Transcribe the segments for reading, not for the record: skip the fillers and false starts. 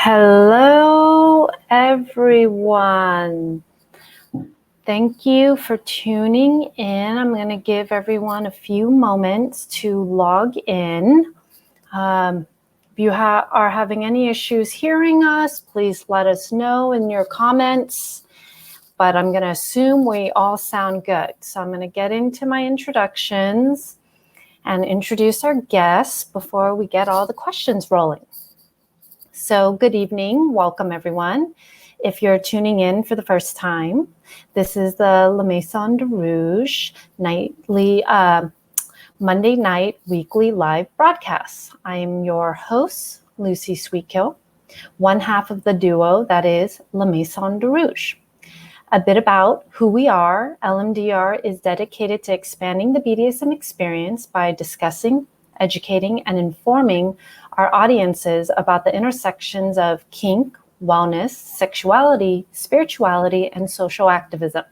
Hello, everyone. Thank you for tuning in. I'm going to give everyone a few moments to log in. If you are having any issues hearing us, please let us know in your comments. But I'm going to assume we all sound good. So I'm going to get into my introductions and introduce our guests before we get all the questions rolling. So good evening. Welcome, everyone. If you're tuning in for the first time, this is the La Maison de Rouge nightly, Monday night weekly live broadcast. I am your host, Lucy Sweetkill, one half of the duo that is La Maison de Rouge. A bit about who we are. LMDR is dedicated to expanding the BDSM experience by discussing, educating, and informing our audiences about the intersections of kink, wellness, sexuality, spirituality, and social activism.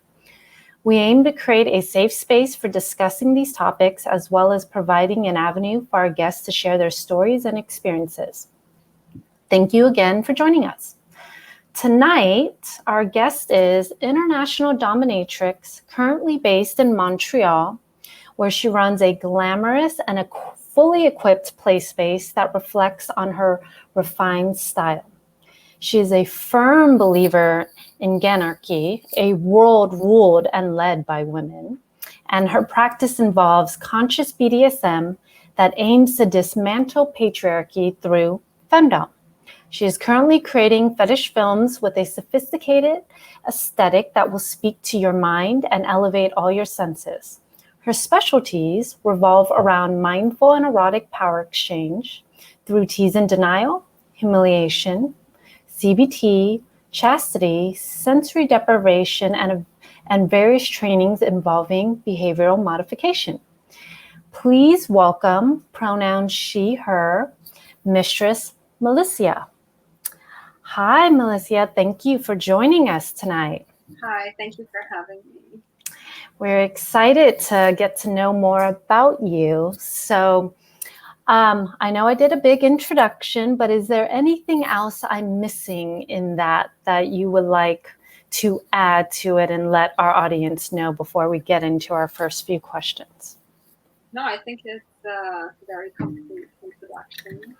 We aim to create a safe space for discussing these topics, as well as providing an avenue for our guests to share their stories and experiences. Thank you again for joining us. Tonight, our guest is International Dominatrix, currently based in Montreal, where she runs a glamorous and a fully equipped play space that reflects on her refined style. She is a firm believer in Gynarchy, a world ruled and led by women, and her practice involves conscious BDSM that aims to dismantle patriarchy through FemDom. She is currently creating Fetish Films with a sophisticated aesthetic that will speak to your mind and elevate all your senses. Her specialties revolve around mindful and erotic power exchange through tease and denial, humiliation, CBT, chastity, sensory deprivation, and various trainings involving behavioral modification. Please welcome, pronouns she, her, Mistress Malissia. Hi, Malissia. Thank you for joining us tonight. Hi, thank you for having me. We're excited to get to know more about you. So I know I did a big introduction, but is there anything else I'm missing in that you would like to add to it and let our audience know before we get into our first few questions? No, I think it's a very complete introduction.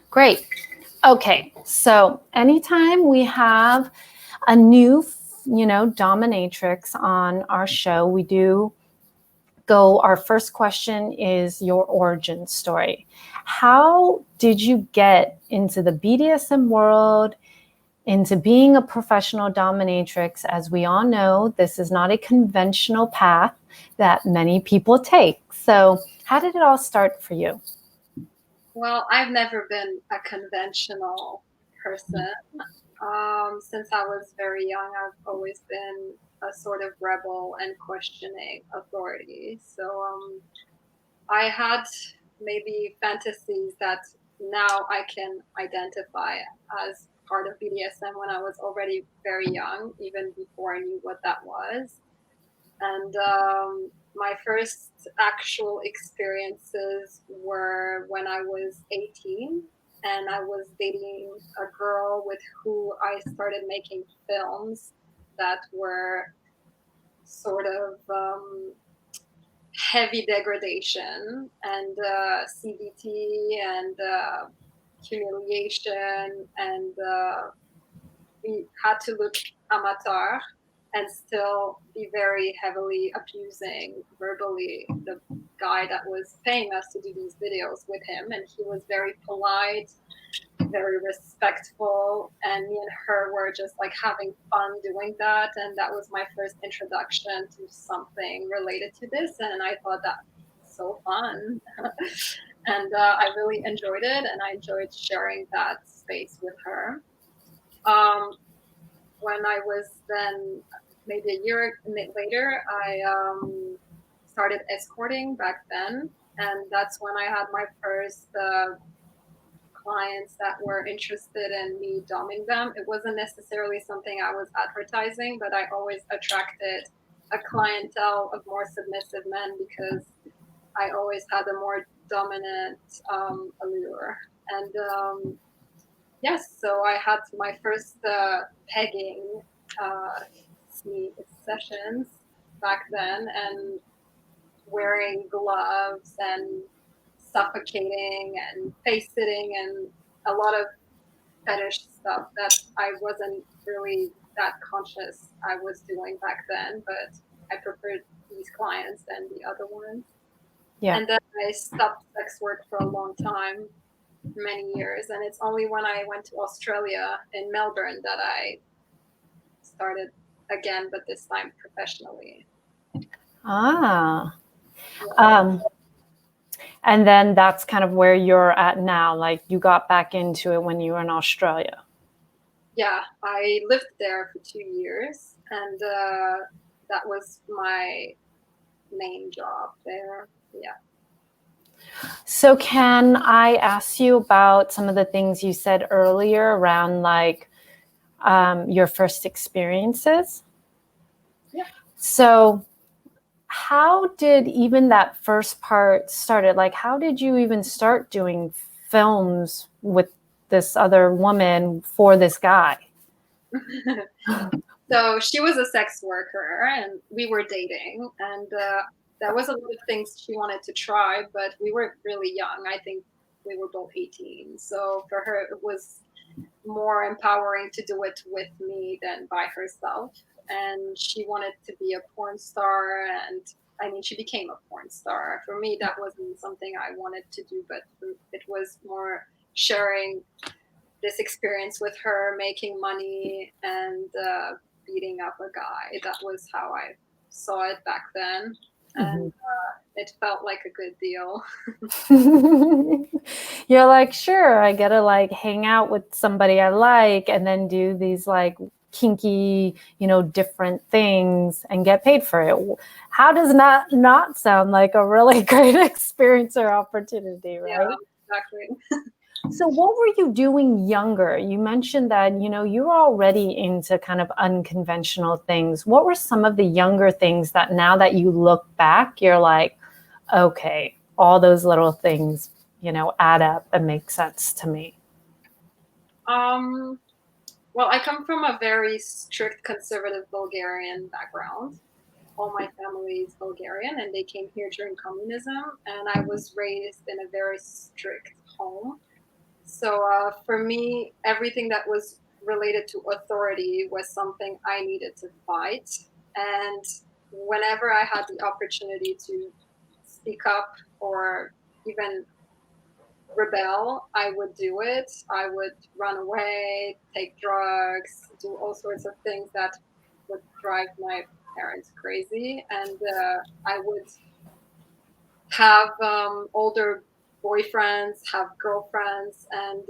Great. Okay, so anytime we have a new, dominatrix on our show, we do go, our first question is your origin story. How did you get into the BDSM world, into being a professional dominatrix? As we all know, this is not a conventional path that many people take. So how did it all start for you? Well, I've never been a conventional person. Since I was very young, I've always been a sort of rebel and questioning authority. So I had maybe fantasies that now I can identify as part of BDSM when I was already very young, even before I knew what that was. And my first actual experiences were when I was 18 and I was dating a girl with who I started making films that were sort of heavy degradation and CBT and humiliation, and we had to look amateur and still be very heavily abusing verbally the guy that was paying us to do these videos with him. And he was very polite, very respectful, and me and her were just like having fun doing that. And that was my first introduction to something related to this, and I thought that was so fun. And I really enjoyed it, and I enjoyed sharing that space with her. When I was then maybe a year later, I started escorting back then, and that's when I had my first clients that were interested in me doming them. It wasn't necessarily something I was advertising, but I always attracted a clientele of more submissive men because I always had a more dominant allure. And Yes, so I had my first pegging sessions back then, and wearing gloves and suffocating and face sitting and a lot of fetish stuff that I wasn't really that conscious I was doing back then, but I preferred these clients than the other ones. Yeah. And then I stopped sex work for a long time, many years, and it's only when I went to Australia in Melbourne that I started again, but this time professionally. Ah. Yeah. And then that's kind of where you're at now. Like you got back into it when you were in Australia. Yeah, I lived there for 2 years, and that was my main job there. Yeah. So can I ask you about some of the things you said earlier around like your first experiences? Yeah. So how did even that first part started? Like, how did you even start doing films with this other woman for this guy? So she was a sex worker, and we were dating, and there was a lot of things she wanted to try, but we were really young. I think we were both 18. So for her, it was more empowering to do it with me than by herself. And she wanted to be a porn star, and I mean, she became a porn star. For me, that wasn't something I wanted to do, but it was more sharing this experience with her, making money and beating up a guy. That was how I saw it back then. And Mhm. it felt like a good deal. You're like, sure, I get to like hang out with somebody I like and then do these like kinky, different things and get paid for it. How does not sound like a really great experience or opportunity, Yeah, right? exactly. So what were you doing younger? You mentioned that, you were already into kind of unconventional things. What were some of the younger things that now that you look back, you're like, okay, all those little things, add up and make sense to me? Um, well, I come from a very strict conservative Bulgarian background. All my family is Bulgarian, and they came here during communism, and I was raised in a very strict home. So for me, everything that was related to authority was something I needed to fight. And whenever I had the opportunity to speak up or even rebel, I would do it. I would run away, take drugs, do all sorts of things that would drive my parents crazy. And I would have older boyfriends, have girlfriends, and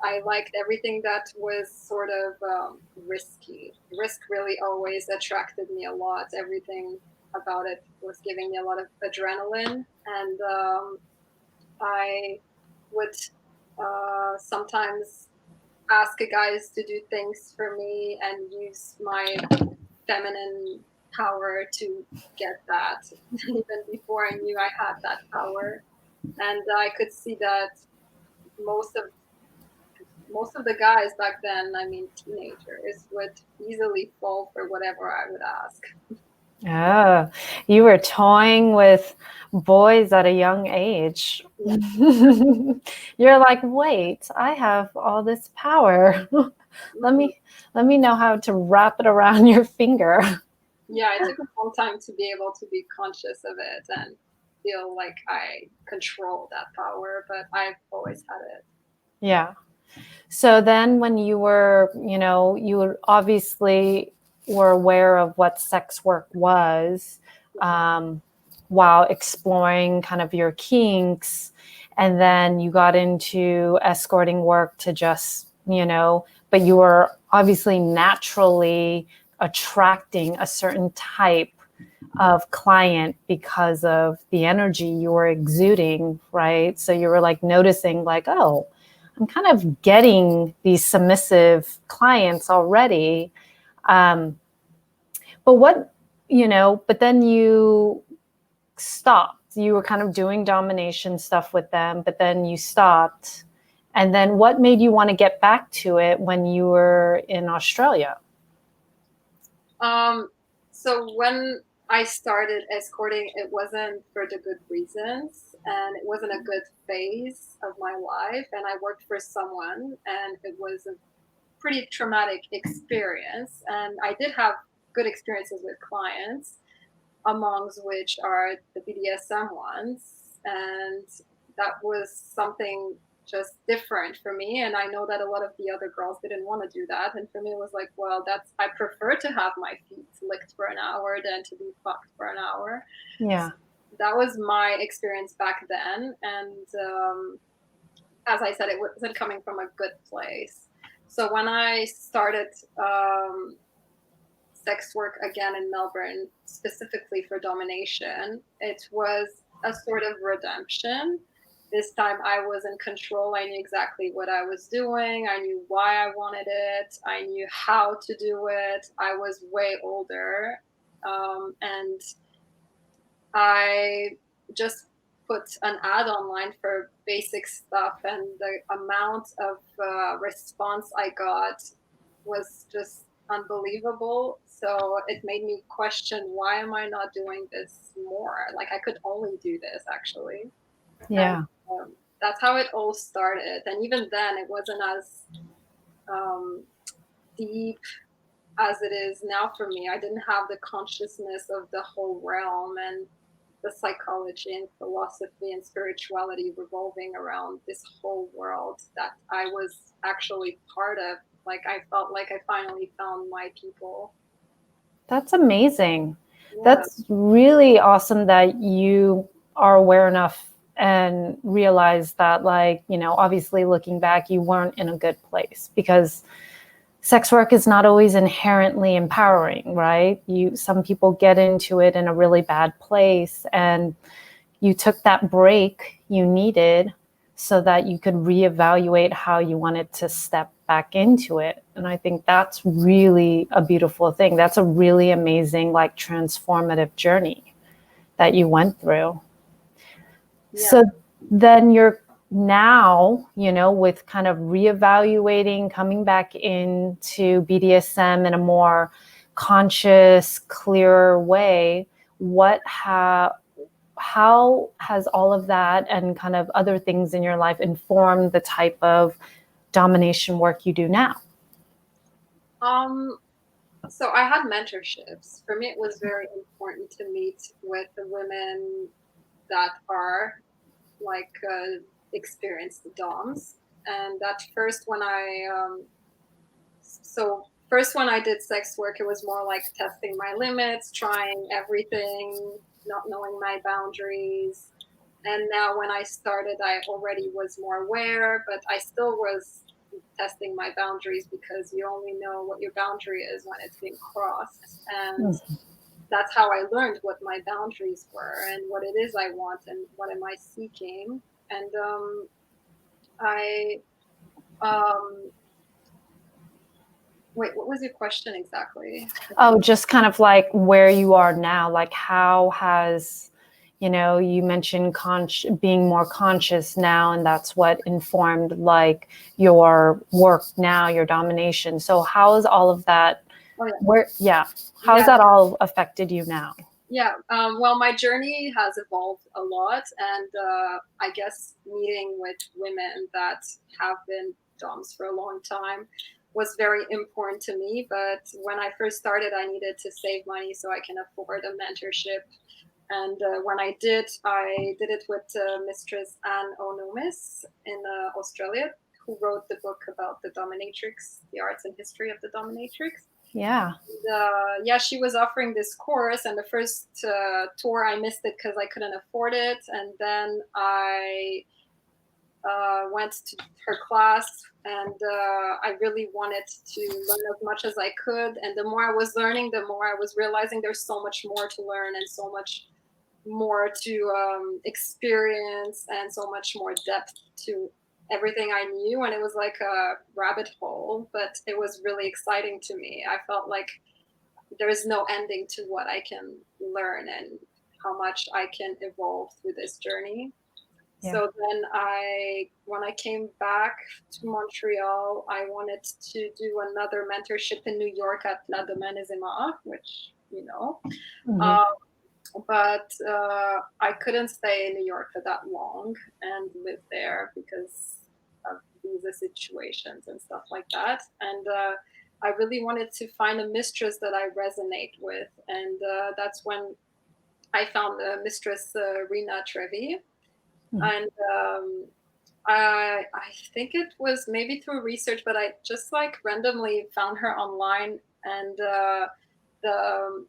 I liked everything that was sort of risky. Risk really always attracted me a lot. Everything about it was giving me a lot of adrenaline, and I would sometimes ask guys to do things for me and use my feminine power to get that. Even before I knew I had that power, and I could see that most of most of the guys back then, I mean teenagers, would easily fall for whatever I would ask. Oh, you were toying with boys at a young age. Yeah. You're like, wait, I have all this power. let Mhm. me let me know how to wrap it around your finger. Yeah, it took a long time to be able to be conscious of it and feel like I control that power, but I've always had it. Yeah. So then when you were, you obviously were aware of what sex work was, um, while exploring kind of your kinks. And then you got into escorting work to just, but you were obviously naturally attracting a certain type of client because of the energy you were exuding, right? So you were like noticing like, oh, I'm kind of getting these submissive clients already. Um, but but then you stopped. You were kind of doing domination stuff with them, but then you stopped And then what made you want to get back to it when you were in Australia? So when I started escorting, it wasn't for the good reasons, and it wasn't a good phase of my life. And I worked for someone, and it was a pretty traumatic experience. And I did have good experiences with clients, amongst which are the BDSM ones. And that was something just different for me. And I know that a lot of the other girls didn't want to do that. And for me, it was like, well, I prefer to have my feet licked for an hour than to be fucked for an hour. Yeah. That was my experience back then. And as I said, it wasn't coming from a good place. So when I started sex work again in Melbourne, specifically for domination, it was a sort of redemption. This time I was in control. I knew exactly what I was doing. I knew why I wanted it. I knew how to do it. I was way older. And I just put an ad online for basic stuff, and the amount of response I got was just unbelievable. So it made me question, why am I not doing this more? Like, I could only do this actually. And Yeah. that's how it all started. And even then, it wasn't as um, deep as it is now for me. I didn't have the consciousness of the whole realm and the psychology and philosophy and spirituality revolving around this whole world that I was actually part of. Like, I felt like I finally found my people. That's amazing. Yeah. That's really awesome that you are aware enough and realize that, like, you know, obviously looking back, you weren't in a good place, because sex work is not always inherently empowering, right? Some people get into it in a really bad place, and you took that break you needed so that you could reevaluate how you wanted to step back into it. And I think that's really a beautiful thing. That's a really amazing, like, transformative journey that you went through. Yeah. So then you're now, you know, with kind of reevaluating, coming back into BDSM in a more conscious, clearer way. How has all of that and kind of other things in your life informed the type of domination work you do now? Um, so I had mentorships. For me, it was very important to meet with the women that are like experienced DOMs. And that first when first when I did sex work, it was more like testing my limits, trying everything, not knowing my boundaries. And now when I started, I already was more aware, but I still was testing my boundaries, because you only know what your boundary is when it's being crossed. And that's how I learned what my boundaries were and what it is I want and what am I seeking. And I wait, what was your question exactly? Oh, just kind of like where you are now, like how has, you know, you mentioned being more conscious now, and that's what informed like your work now, your domination. So how is all of that, Oh how has yeah, that all affected you now? yeah. Well, my journey has evolved a lot, and I guess meeting with women that have been DOMs for a long time was very important to me. But when I first started, I needed to save money so I can afford a mentorship. And when I did it with Mistress Nonos in Australia, who wrote the book about the dominatrix, the arts and history of the dominatrix. Yeah. Yeah, she was offering this course, and the first tour I missed it because I couldn't afford it, and then I went to her class, and I really wanted to learn as much as I could. And the more I was learning, the more I was realizing there's so much more to learn and so much more to experience and so much more depth to everything I knew. And it was like a rabbit hole, but it was really exciting to me. I felt like there is no ending to what I can learn and how much I can evolve through this journey. Yeah. So then when I came back to Montreal, I wanted to do another mentorship in New York at La Domaine, which, you know. Hmm. Um, but I couldn't stay in New York for that long and live there because of visa situations and stuff like that. And I really wanted to find a mistress that I resonate with, and that's when I found Mistress Rena Trevi, Hmm. and I think it was maybe through research, but I just like randomly found her online, and the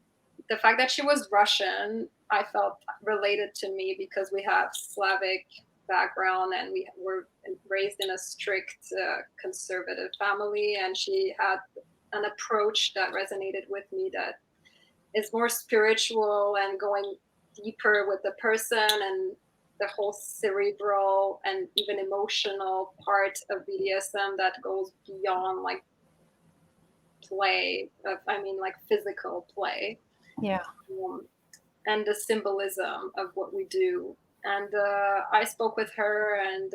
the fact that she was Russian, I felt related to me because we have Slavic background and we were raised in a strict conservative family, and she had an approach that resonated with me that is more spiritual and going deeper with the person and the whole cerebral and even emotional part of BDSM that goes beyond like play, I mean, like physical play, Yeah. um, and the symbolism of what we do. And I spoke with her, and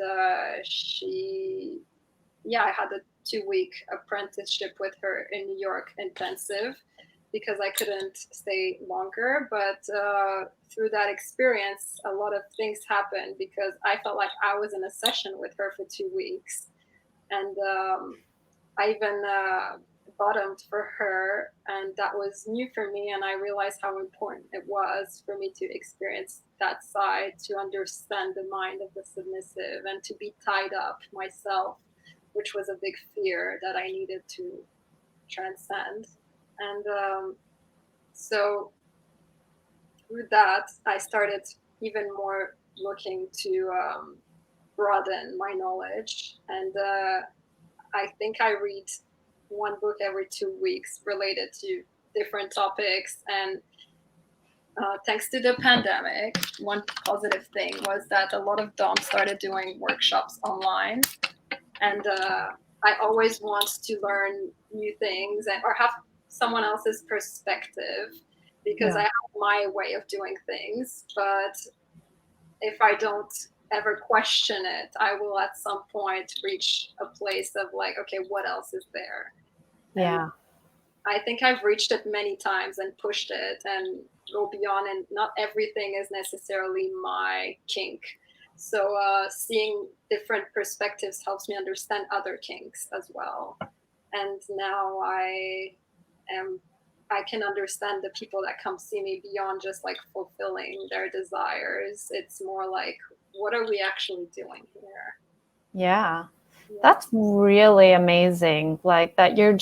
yeah, I had a 2 week apprenticeship with her in New York intensive because I couldn't stay longer. But through that experience, a lot of things happened because I felt like I was in a session with her for 2 weeks. And I even bottomed for her, and that was new for me. And I realized how important it was for me to experience that side, to understand the mind of the submissive, and to be tied up myself, which was a big fear that I needed to transcend. And so through that, I started even more looking to broaden my knowledge. And I think I read one book every 2 weeks related to different topics. And thanks to the pandemic, one positive thing was that a lot of DOMs started doing workshops online. And I always want to learn new things or have someone else's perspective because I Yeah. have my way of doing things. But if I don't ever question it, I will at some point reach a place of like, okay, what else is there? And Yeah. I think I've reached it many times and pushed it and go beyond, and not everything is necessarily my kink. So seeing different perspectives helps me understand other kinks as well. And now am I can understand the people that come see me beyond just like fulfilling their desires. It's more like, what are we actually doing here? Yeah. Yeah. That's really amazing. Like that you're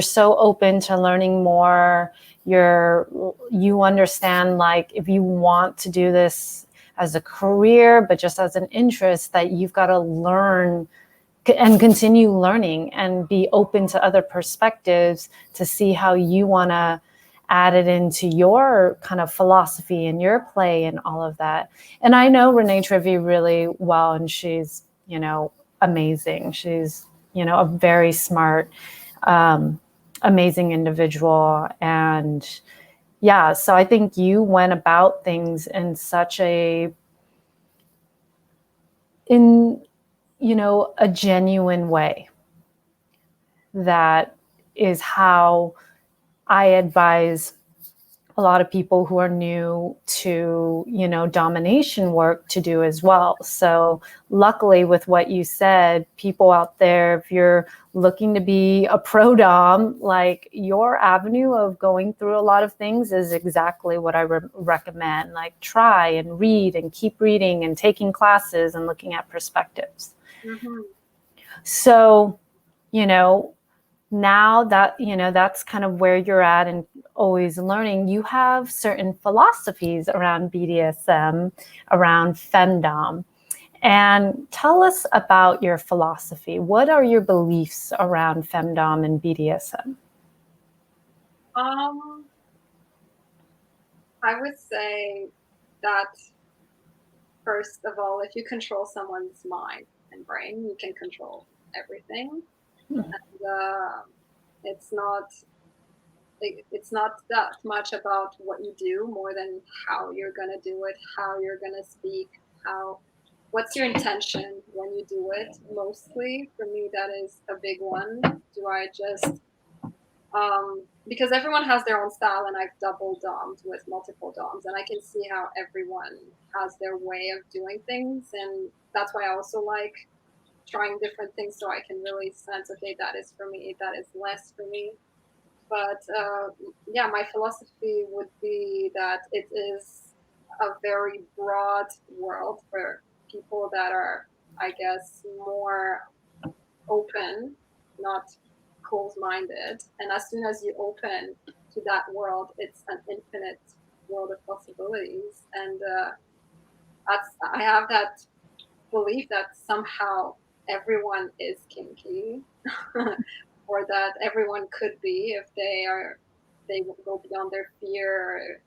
so open to learning more. You understand like if you want to do this as a career, but just as an interest, that you've got to learn and continue learning and be open to other perspectives to see how you want to add it into your kind of philosophy and your play and all of that. And I know Renee Trevi really well, and she's, amazing. She's, a very smart, amazing individual. And yeah, so I think you went about things in such in, a genuine way. That is how I advise a lot of people who are new to, domination work to do as well. So luckily with what you said, people out there, if you're looking to be a pro dom, like your avenue of going through a lot of things is exactly what I recommend. Like try and read and keep reading and taking classes and looking at perspectives. Mm-hmm. So, now that that's kind of where you're at and always learning, you have certain philosophies around BDSM, around FemDom. And tell us about your philosophy. What are your beliefs around FemDom and BDSM? Um, I would say that first of all, if you control someone's mind and brain, you can control everything. And, it's not it's not that much about what you do more than how you're gonna do it, how you're gonna speak, how what's your intention when you do it? Mostly for me, that is a big one. Do I just because everyone has their own style, and I've double domed with multiple doms, and I can see how everyone has their way of doing things, and that's why I also like trying different things so I can really sense, okay, that is for me, that is less for me. But yeah, my philosophy would be that it is a very broad world for people that are, I guess, more open, not closed-minded. And as soon as you open to that world, it's an infinite world of possibilities. And I have that belief that somehow everyone is kinky, or that everyone could be if they go beyond their fear, or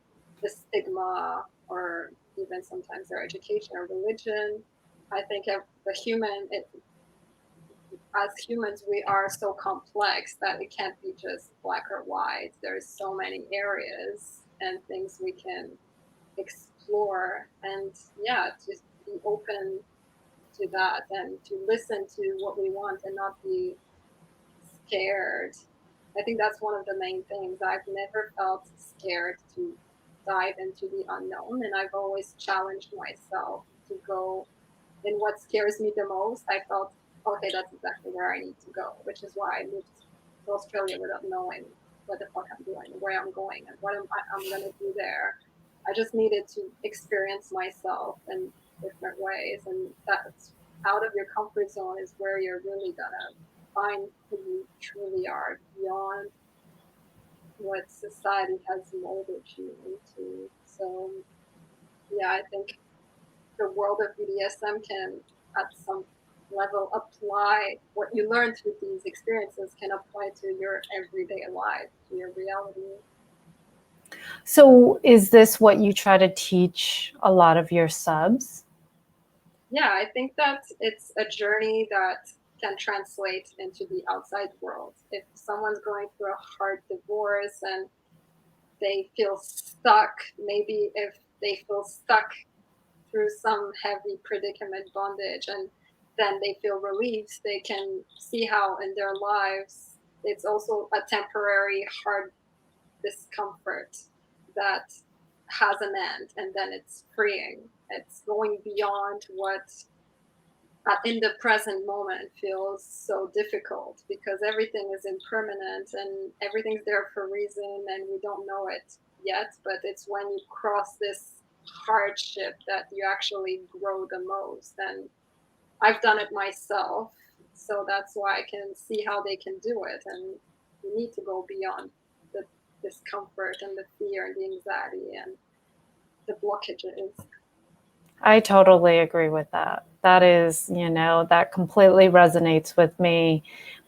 the stigma, or even sometimes their education or religion. I think the human, as humans, we are so complex that it can't be just black or white. There's so many areas and things we can explore, and yeah, just be open to that and to listen to what we want and not be scared. I think that's one of the main things. I've never felt scared to dive into the unknown, and I've always challenged myself to go in what scares me the most. I felt, okay, that's exactly where I need to go, which is why I moved to Australia without knowing what the fuck I'm doing, where I'm going, and what I'm going to do there. I just needed to experience myself in different ways, and that's out of your comfort zone is where you're really going to find who you truly are beyond what society has molded you into. So, yeah, I think the world of BDSM can, at some level, apply what you learn through these experiences, can apply to your everyday life, to your reality. So is this what you try to teach a lot of your subs? Yeah, I think that it's a journey that can translate into the outside world. If someone's going through a hard divorce and they feel stuck, maybe if they feel stuck through some heavy predicament, bondage, and then they feel relieved, they can see how in their lives it's also a temporary hard discomfort that has an end, and then it's freeing. It's going beyond what in the present moment feels so difficult, because everything is impermanent and everything's there for a reason, and we don't know it yet, but it's when you cross this hardship that you actually grow the most. And I've done it myself, so that's why I can see how they can do it. And you need to go beyond the discomfort and the fear and the anxiety and the blockages. I totally agree with that. That is, that completely resonates with me.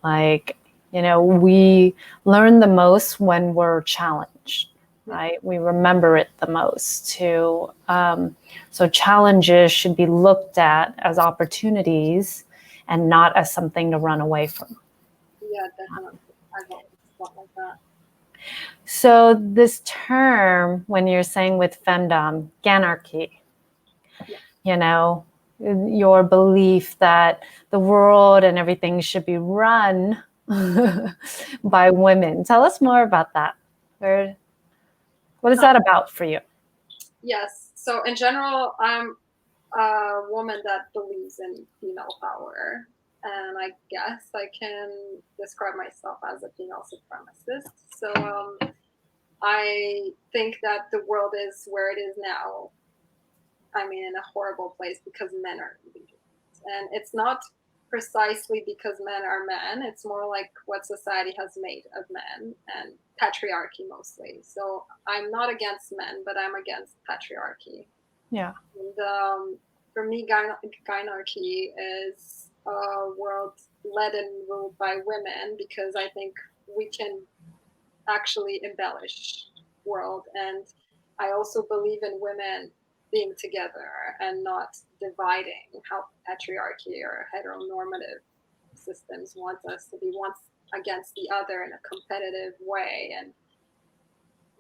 Like, we learn the most when we're challenged, right? We remember it the most too. So challenges should be looked at as opportunities and not as something to run away from. Yeah, definitely. I've always felt like that. So this term, when you're saying with femdom, Gynarchy, your belief that the world and everything should be run by women. Tell us more about that. What is that about for you? Yes. So in general, I'm a woman that believes in female power. And I guess I can describe myself as a female supremacist. So I think that the world is where it is now, I mean, in a horrible place because men are leading. And it's not precisely because men are men, it's more like what society has made of men and patriarchy mostly. So I'm not against men, but I'm against patriarchy. Yeah. And for me, Gynarchy is a world led and ruled by women, because I think we can actually embellish world. And I also believe in women being together and not dividing, how patriarchy or heteronormative systems want us to be, one against the other in a competitive way and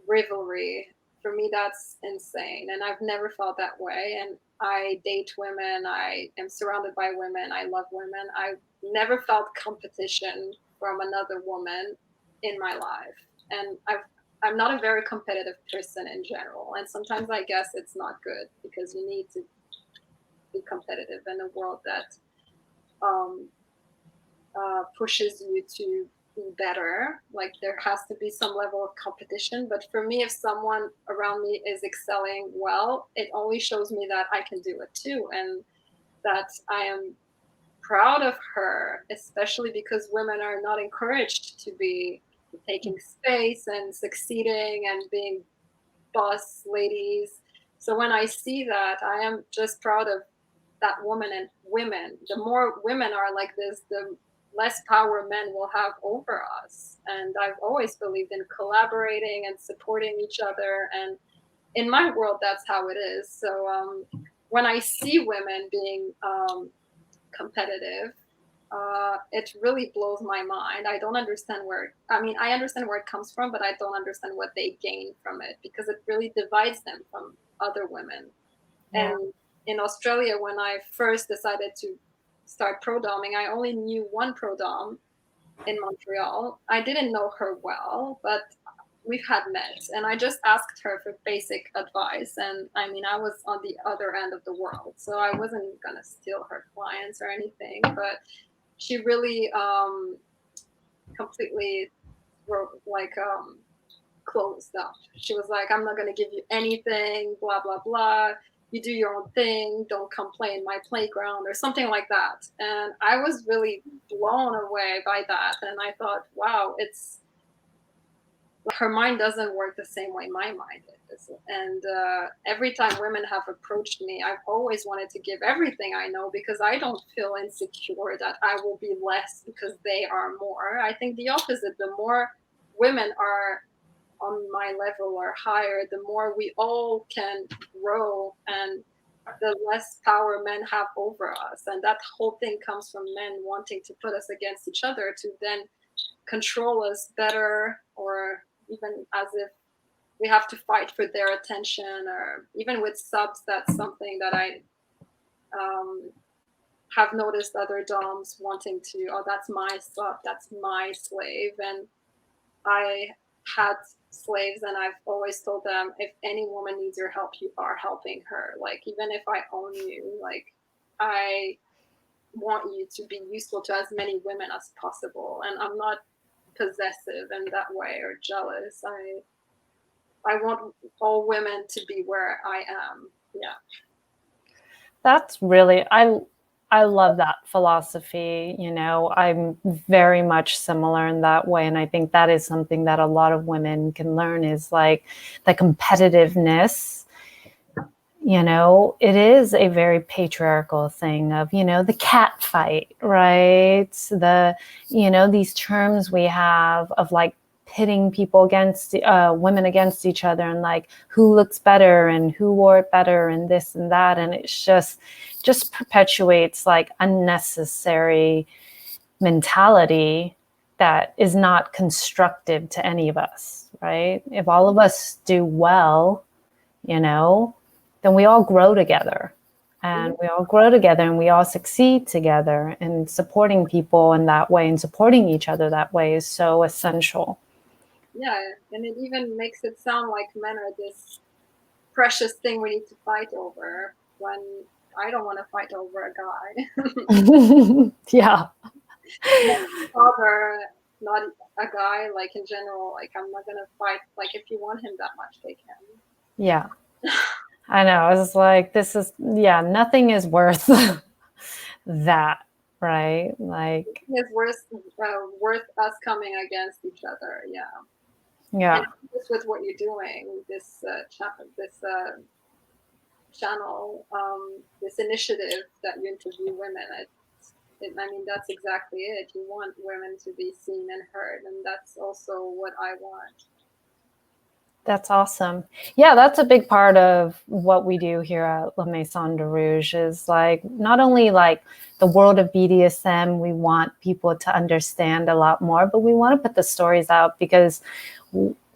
rivalry. for me, that's insane. And I've never felt that way. And I date women. I am surrounded by women. I love women. I've never felt competition from another woman in my life. And I'm not a very competitive person in general. And sometimes I guess it's not good because you need to be competitive in a world that um, pushes you to be better. Like there has to be some level of competition. But for me, if someone around me is excelling well, it only shows me that I can do it too, and that I am proud of her, especially because women are not encouraged to be taking space and succeeding and being boss ladies. So when I see that, I am just proud of that woman and women. The more women are like this, the less power men will have over us. And I've always believed in collaborating and supporting each other. And in my world, that's how it is. So when I see women being competitive, it really blows my mind. I don't understand I understand where it comes from, but I don't understand what they gain from it because it really divides them from other women. Yeah. And in Australia, when I first decided to start pro doming, I only knew one pro dom in Montreal. I didn't know her well, but we've had met, and I just asked her for basic advice. And I mean, I was on the other end of the world, so I wasn't gonna steal her clients or anything. But she really completely like closed up. She was like, I'm not going to give you anything, blah, blah, blah. You do your own thing. Don't come play in my playground or something like that. And I was really blown away by that. And I thought, wow, it's like her mind doesn't work the same way my mind is. And every time women have approached me, I've always wanted to give everything I know because I don't feel insecure that I will be less because they are more. I think the opposite. The more women are on my level or higher, the more we all can grow and the less power men have over us. And that whole thing comes from men wanting to put us against each other to then control us better, or even as if we have to fight for their attention. Or even with subs, that's something that I have noticed other doms wanting to, oh, that's my sub, that's my slave. And I had slaves, and I've always told them, if any woman needs your help, you are helping her. Like, even if I own you, like, I want you to be useful to as many women as possible. And I'm not possessive in that way or jealous. I want all women to be where I am. Yeah. That's really, I love that philosophy. You know, I'm very much similar in that way. And I think that is something that a lot of women can learn is like the competitiveness. You know, it is a very patriarchal thing of, you know, the cat fight, right? These terms we have of like pitting people against women against each other and like who looks better and who wore it better and this and that. And it's just perpetuates like unnecessary mentality that is not constructive to any of us, right? If all of us do well, you know, then we all grow together and we all grow together and we all succeed together, and supporting people in that way and supporting each other that way is so essential. Yeah. And it even makes it sound like men are this precious thing we need to fight over, when I don't want to fight over a guy. Yeah. Father, not a guy, like in general, like I'm not gonna fight. Like if you want him that much, take him. Yeah. I know. I was like, nothing is worth that, right? Like, It's worth us coming against each other. Yeah. yeah. And just with what you're doing, this channel, this initiative that you interview women, I mean, that's exactly it. You want women to be seen and heard, and that's also what I want. That's awesome. Yeah, that's a big part of what we do here at La Maison de Rouge is like not only like the world of BDSM, we want people to understand a lot more, but we want to put the stories out because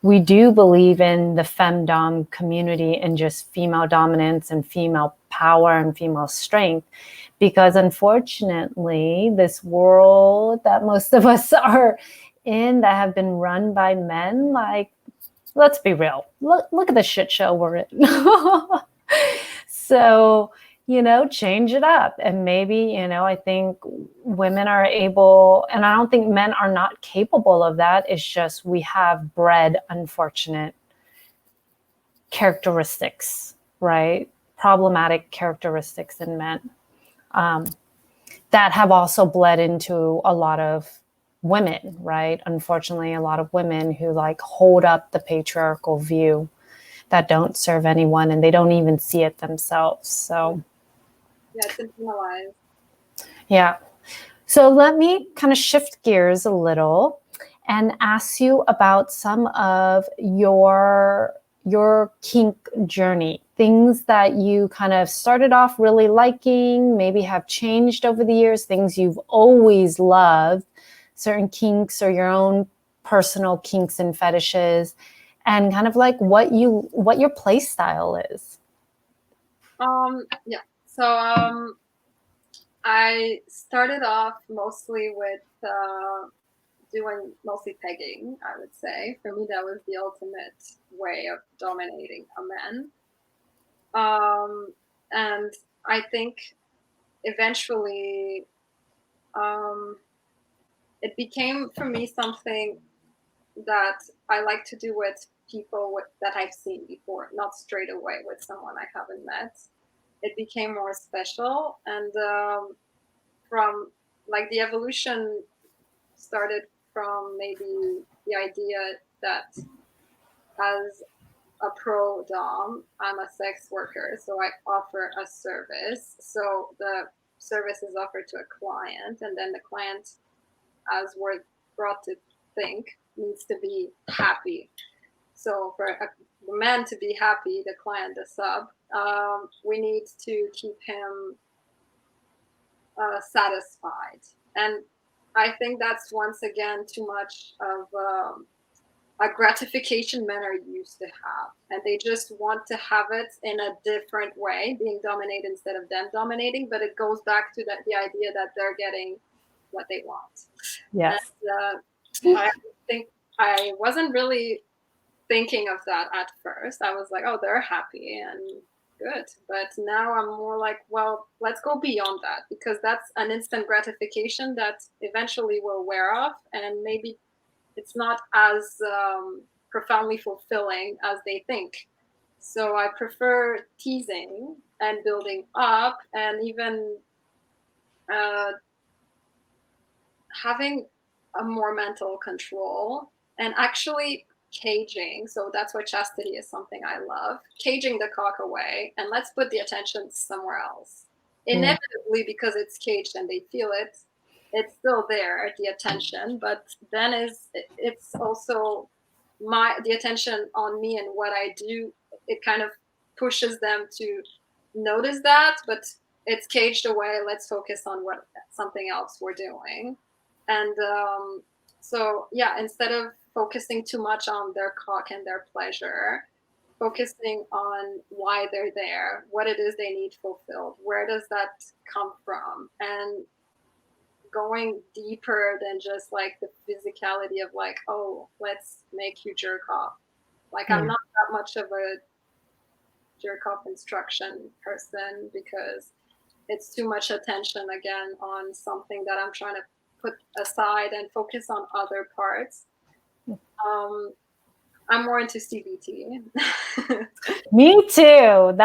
we do believe in the FemDom community and just female dominance and female power and female strength, because unfortunately, this world that most of us are in that have been run by men, like, let's be real. Look at the shit show we're in. So, change it up. And maybe, I think women are able, and I don't think men are not capable of that. It's just we have bred unfortunate characteristics, right? Problematic characteristics in men that have also bled into a lot of women, right? Unfortunately, a lot of women who like hold up the patriarchal view that don't serve anyone, and they don't even see it themselves. So yeah, it's internalized. Yeah. So let me kind of shift gears a little and ask you about some of your kink journey, things that you kind of started off really liking, maybe have changed over the years, things you've always loved, certain kinks or your own personal kinks and fetishes, and kind of like what your play style is. Yeah. So I started off mostly with doing mostly pegging, I would say. For me, that was the ultimate way of dominating a man. And I think eventually it became for me something that I like to do with people that I've seen before, not straight away with someone I haven't met. It became more special, and from like the evolution started from maybe the idea that as a pro dom, I'm a sex worker, so I offer a service. So the service is offered to a client, and then the client, as we're brought to think, needs to be happy. So for the man to be happy, the client, the sub, we need to keep him satisfied. And I think that's once again too much of a gratification men are used to have. And they just want to have it in a different way, being dominated instead of them dominating. But it goes back to the idea that they're getting what they want. Yes. And I think I wasn't really thinking of that at first. I was like, oh, they're happy and good. But now I'm more like, well, let's go beyond that, because that's an instant gratification that eventually will wear off, and maybe it's not as profoundly fulfilling as they think. So I prefer teasing and building up, and even uh, having a more mental control, and actually caging. So that's why chastity is something I love. Caging the cock away, and let's put the attention somewhere else. Inevitably, because it's caged and they feel it, it's still there, the attention. But then it's also the attention on me and what I do. It kind of pushes them to notice that, but it's caged away. Let's focus on what something else we're doing. And so, yeah, instead of focusing too much on their cock and their pleasure, focusing on why they're there, what it is they need fulfilled, where does that come from, and going deeper than just like the physicality of like, oh, let's make you jerk off. Like, I'm not that much of a jerk off instruction person, because it's too much attention again on something that I'm trying to put aside and focus on other parts. I'm more into CBT. Me too.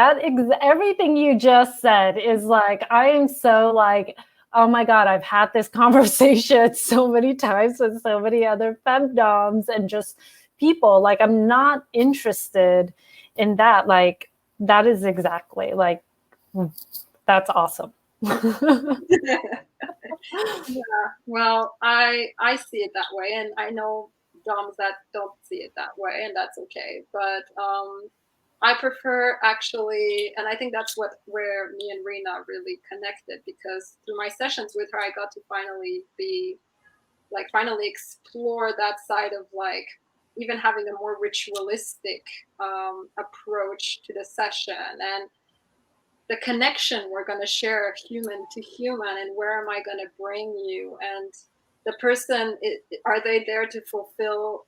Everything you just said is like, I am so like, oh my God, I've had this conversation so many times with so many other femdoms and just people. Like, I'm not interested in that. Like, that is exactly like, that's awesome. Yeah, well, I see it that way, and I know doms that don't see it that way, and that's okay. But I prefer actually, and I think that's where me and Rena really connected, because through my sessions with her, I got to finally explore that side of like, even having a more ritualistic approach to the session, and the connection we're going to share human to human, and where am I going to bring you, and the person, are they there to fulfill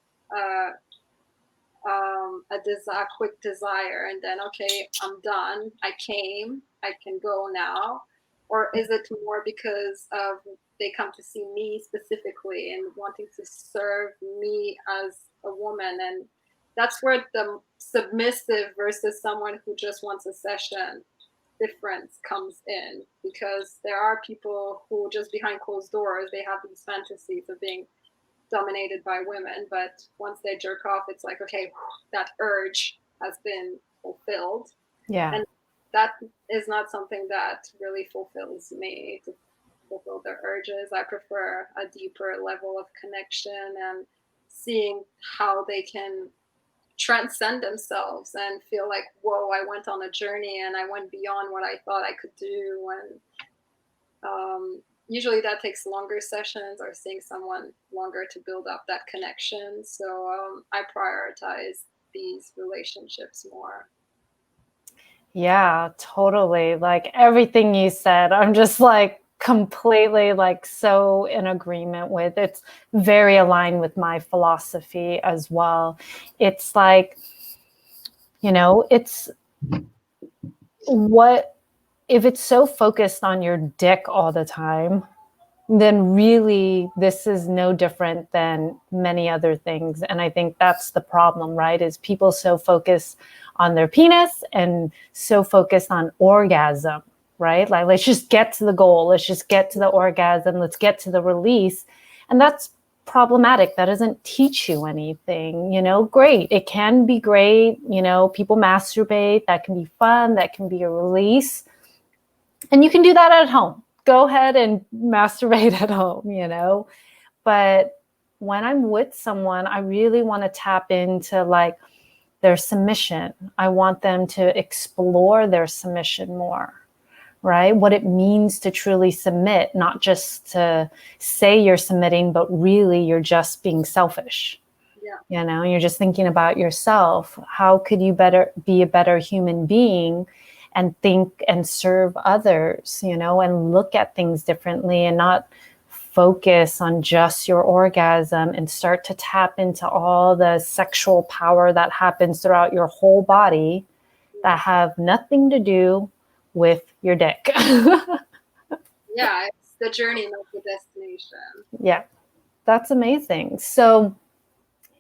a quick desire, and then, okay, I'm done, I came, I can go now? Or is it more because of they come to see me specifically and wanting to serve me as a woman? And that's where the submissive versus someone who just wants a session difference comes in, because there are people who just behind closed doors, they have these fantasies of being dominated by women, but once they jerk off, it's like, okay, that urge has been fulfilled. Yeah. And that is not something that really fulfills me, to fulfill their urges. I prefer a deeper level of connection and seeing how they can transcend themselves and feel like, whoa, I went on a journey and I went beyond what I thought I could do. And usually that takes longer sessions, or seeing someone longer to build up that connection. So I prioritize these relationships more. Yeah, totally. Like everything you said, I'm just like completely like so in agreement with. It's very aligned with my philosophy as well. It's like, it's what if it's so focused on your dick all the time, then really this is no different than many other things. And I think that's the problem, right? Is people so focused on their penis and so focused on orgasm, right? Like, let's just get to the goal. Let's just get to the orgasm. Let's get to the release. And that's problematic. That doesn't teach you anything, great. It can be great. People masturbate. That can be fun. That can be a release. And you can do that at home. Go ahead and masturbate at home, But when I'm with someone, I really want to tap into like their submission. I want them to explore their submission more, right? What it means to truly submit, not just to say you're submitting, but really you're just being selfish. Yeah. You're just thinking about yourself. How could you be a better human being and think and serve others, and look at things differently, and not focus on just your orgasm, and start to tap into all the sexual power that happens throughout your whole body that have nothing to do with your dick. Yeah, it's the journey, not the destination. Yeah, that's amazing. So,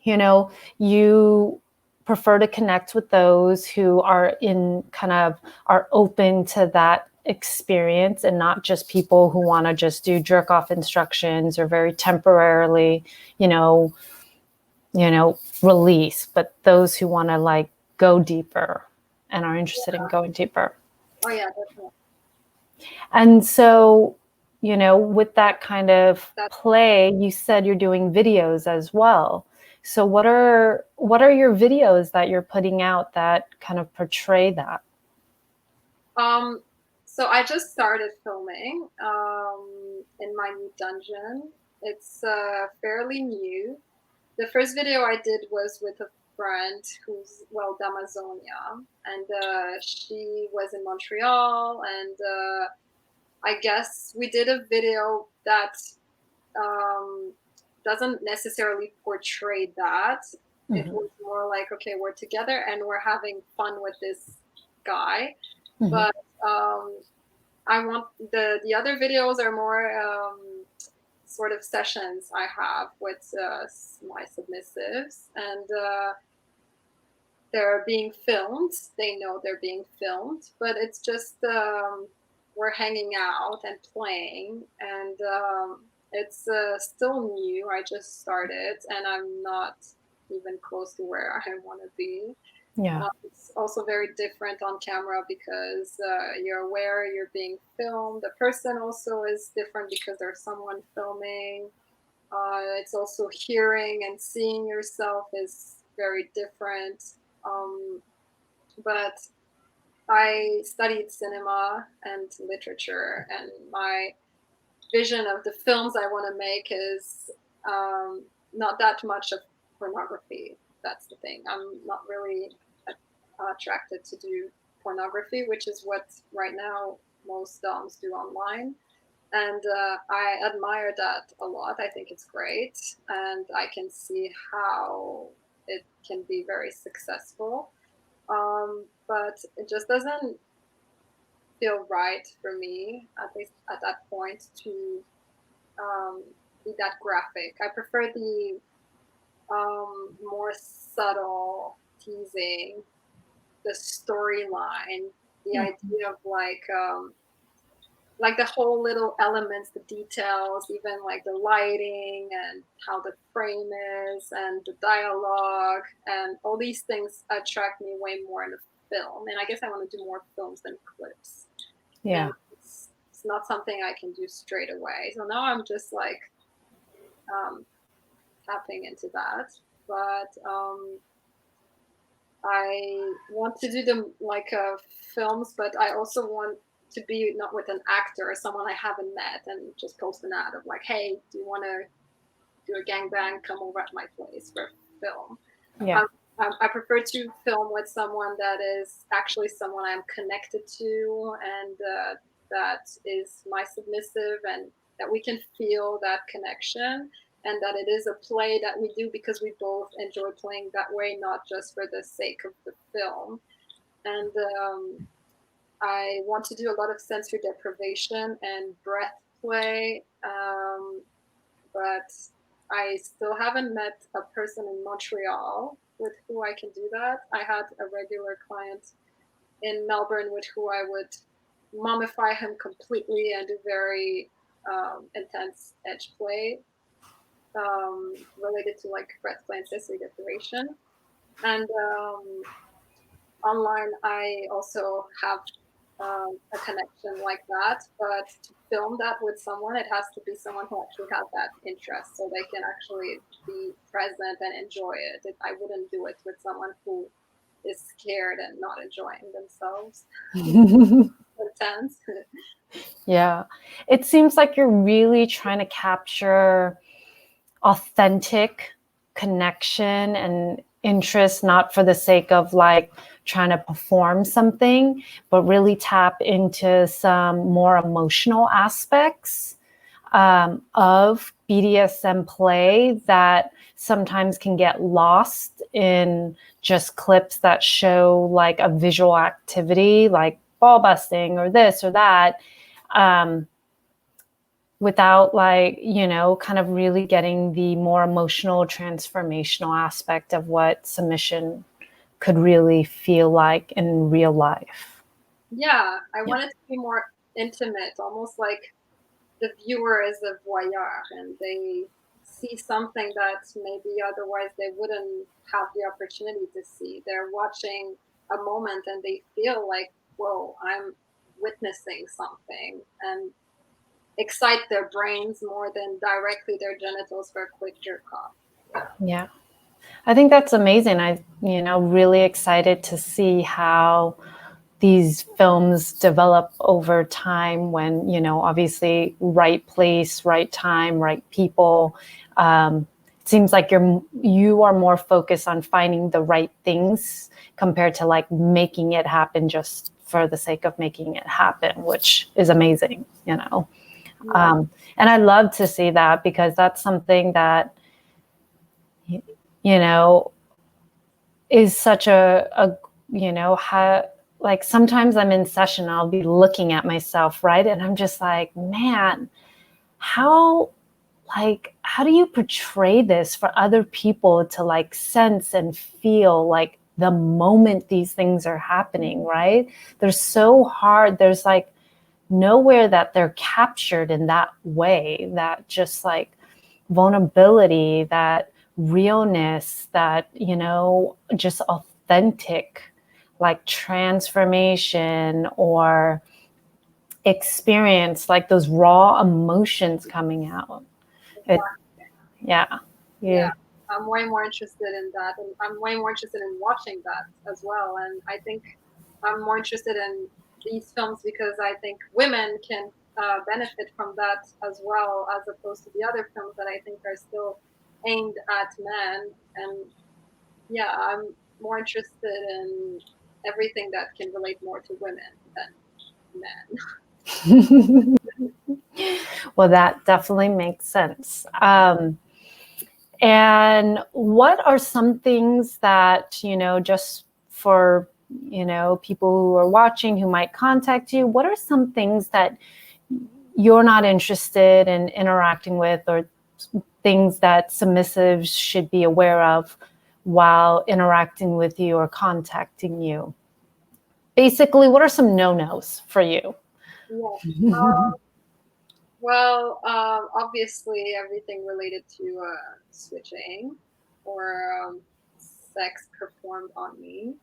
you prefer to connect with those who are are open to that experience, and not just people who want to just do jerk off instructions or very temporarily, release, but those who want to like go deeper and are interested in going deeper. Oh yeah, definitely. And so, with that kind of play, you said you're doing videos as well. So what are your videos that you're putting out that kind of portray that? So I just started filming in my new dungeon. It's fairly new. The first video I did was with a friend who's, well, Damazonia, and she was in Montreal, and I guess we did a video that um, doesn't necessarily portray that. It was more like, okay, we're together and we're having fun with this guy. But I want the other videos are more sort of sessions I have with my submissives, and they're being filmed. They know they're being filmed, but it's just we're hanging out and playing, and it's still new. I just started, and I'm not even close to where I want to be. Yeah. It's also very different on camera because you're aware you're being filmed. The person also is different because there's someone filming. It's also hearing and seeing yourself is very different. But I studied cinema and literature, and my vision of the films I want to make is not that much of pornography. that's the thing. I'm not really attracted to do pornography, which is what right now most doms do online. And I admire that a lot. I think it's great, and I can see how it can be very successful. But it just doesn't feel right for me, at least at that point, to be that graphic. I prefer the more subtle teasing, the storyline, the idea of like the whole little elements, the details, even like the lighting and how the frame is and the dialogue and all these things attract me way more in a film. And I guess I want to do more films than clips. Yeah. And it's not something I can do straight away. So now I'm just like tapping into that. But I want to do them like films, but I also want to be not with an actor or someone I haven't met and just post an ad of like, hey, do you want to do a gangbang? Come over at my place for a film. Yeah. I prefer to film with someone that is actually someone I'm connected to and that is my submissive and that we can feel that connection and that it is a play that we do because we both enjoy playing that way, not just for the sake of the film. And I want to do a lot of sensory deprivation and breath play, but I still haven't met a person in Montreal with who I can do that. I had a regular client in Melbourne with who I would mummify him completely and do very intense edge play related to like breath play and sensory deprivation. And online, I also have a connection like that, but to film that with someone, it has to be someone who actually has that interest so they can actually be present and enjoy it. I wouldn't do it with someone who is scared and not enjoying themselves. Intense. Yeah. It seems like you're really trying to capture authentic connection and interest, not for the sake of like trying to perform something, but really tap into some more emotional aspects of BDSM play that sometimes can get lost in just clips that show like a visual activity, like ball busting or this or that. Without like, kind of really getting the more emotional transformational aspect of what submission could really feel like in real life. Yeah, I want it to be more intimate, almost like the viewer is a voyeur and they see something that maybe otherwise they wouldn't have the opportunity to see. They're watching a moment and they feel like, whoa, I'm witnessing something, and excite their brains more than directly their genitals for a quick jerk off. Yeah. I think that's amazing. Really excited to see how these films develop over time when, obviously right place, right time, right people. It seems like you are more focused on finding the right things compared to like making it happen just for the sake of making it happen, which is amazing, Yeah. And I love to see that because that's something that, is such like sometimes I'm in session, I'll be looking at myself, right? And I'm just like, man, how do you portray this for other people to like sense and feel like the moment these things are happening, right? They're so hard. There's like nowhere that they're captured in that way, that just like vulnerability, that realness, that, just authentic like transformation or experience, like those raw emotions coming out. It, yeah. Yeah, I'm way more interested in that, and I'm way more interested in watching that as well. And I think I'm more interested in these films because I think women can benefit from that as well, as opposed to the other films that I think are still aimed at men. And yeah, I'm more interested in everything that can relate more to women than men. Well, that definitely makes sense. And what are some things that, just for, people who are watching who might contact you, what are some things that you're not interested in interacting with, or things that submissives should be aware of while interacting with you or contacting you? Basically, what are some no-nos for you? Yeah. Well, obviously everything related to switching or sex performed on me.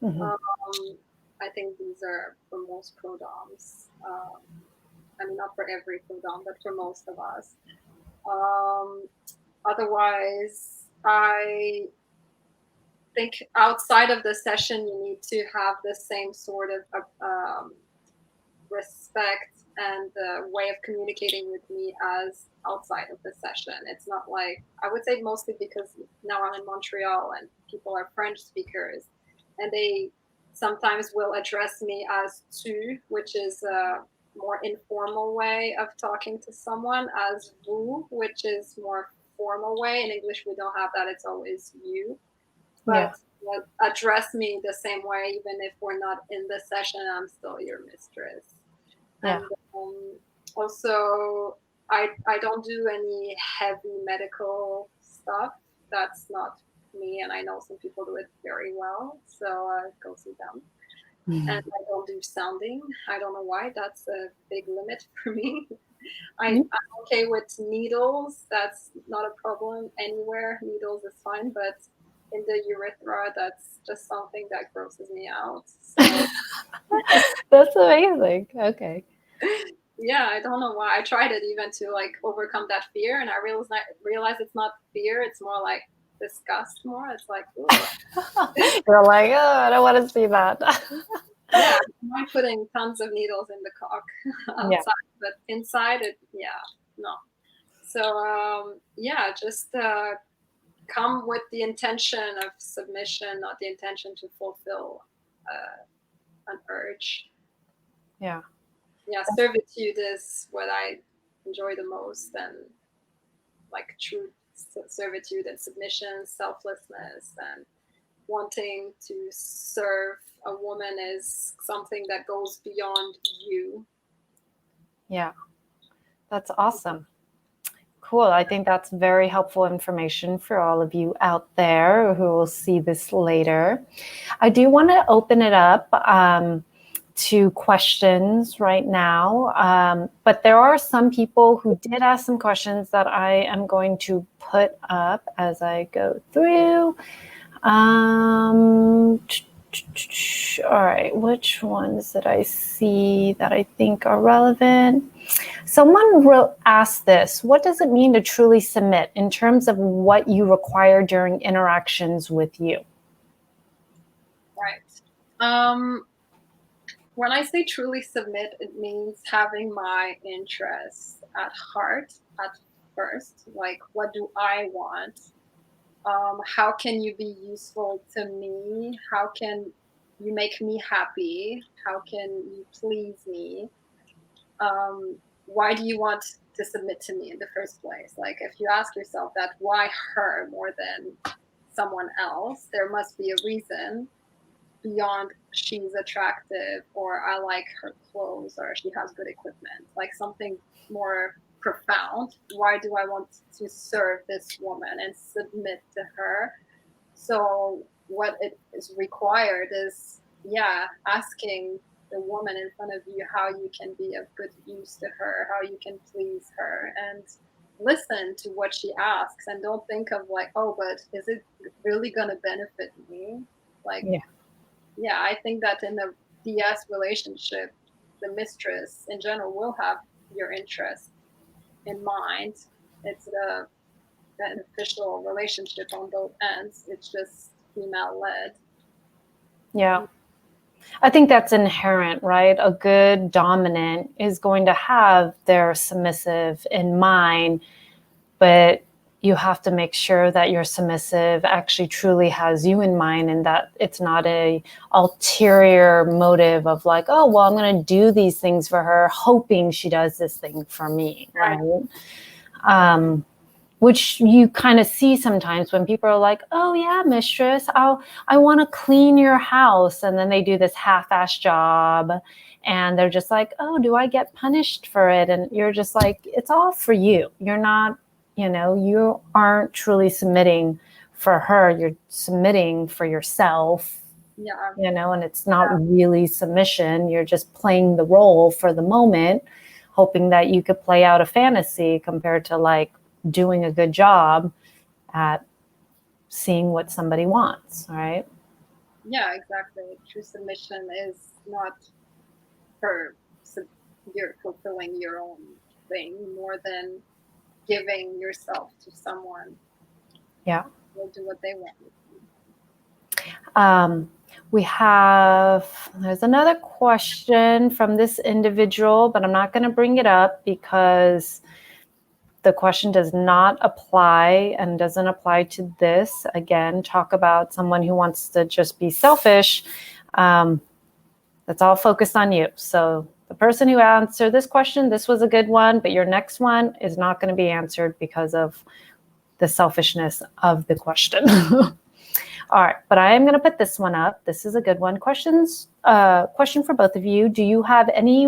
Mhm. Um, I think these are for most pro-doms. I mean, not for every pro-dom, but for most of us. Um, Otherwise, I think outside of the session, you need to have the same sort of respect and the way of communicating with me as outside of the session. It's not like, I would say mostly because now I'm in Montreal and people are French speakers, and they sometimes will address me as tu, which is a more informal way of talking to someone, as vous, which is more formal way. In English, we don't have that. It's always you. Yeah. But address me the same way, even if we're not in the session, I'm still your mistress. Yeah. And also, I don't do any heavy medical stuff. That's not me, and I know some people do it very well. So go see them. And Mhm. I don't do sounding. I don't know why. That's a big limit for me. I'm okay with needles. That's not a problem anywhere. Needles is fine, but in the urethra, that's just something that grosses me out. So That's amazing. Okay. yeah, I don't know why. I tried it even to like overcome that fear, and I realized it's not fear. It's more like disgust. More, it's like, ooh, You're like, oh, I don't want to see that. yeah, I'm putting tons of needles in the cock Yeah. outside, but inside it, yeah, no. So yeah, just come with the intention of submission, not the intention to fulfill an urge. Yeah. Yeah, servitude is what I enjoy the most, and like true servitude and submission, selflessness, and wanting to serve a woman is something that goes beyond you. Yeah. That's awesome. Cool. I think that's very helpful information for all of you out there who will see this later. I do want to open it up to questions right now, but there are some people who did ask some questions that I am going to put up as I go through. All right, which ones did I see that I think are relevant? Someone asked this: what does it mean to truly submit in terms of what you require during interactions with you? Right. When I say truly submit, it means having my interests at heart at first. Like, what do I want? How can you be useful to me? How can you make me happy? How can you please me? Why do you want to submit to me in the first place? Like, if you ask yourself that, why her more than someone else? There must be a reason beyond she's attractive, or I like her clothes, or she has good equipment, like something more profound. Why do I want to serve this woman and submit to her? So what it is required is, yeah, asking the woman in front of you how you can be of good use to her, how you can please her, and listen to what she asks, and don't think of like, oh, but is it really going to benefit me? Like, Yeah. yeah, I think that in a DS relationship, the mistress in general will have your interest in mind. It's a beneficial relationship on both ends. It's just female led. Yeah. I think that's inherent, right? A good dominant is going to have their submissive in mind, but you have to make sure that your submissive actually truly has you in mind, and that it's not a ulterior motive of like, oh, well, I'm going to do these things for her, hoping she does this thing for me, right? Which you kind of see sometimes when people are like, oh yeah, mistress, I want to clean your house. And then they do this half-ass job and they're just like, oh, do I get punished for it? And you're just like, it's all for you. You're not, you aren't truly submitting for her. You're submitting for yourself. Yeah. And it's not really submission. You're just playing the role for the moment, hoping that you could play out a fantasy compared to like doing a good job at seeing what somebody wants, right? Yeah, exactly. True submission is not for you're fulfilling your own thing more than giving yourself to someone. Yeah. They'll do what they want. There's another question from this individual, but I'm not going to bring it up because the question does not apply and doesn't apply to this. Again, talk about someone who wants to just be selfish. That's all focused on you. So the person who answered this question, this was a good one, but your next one is not going to be answered because of the selfishness of the question. All right, but I am going to put this one up. This is a good one. Question for both of you. Do you have any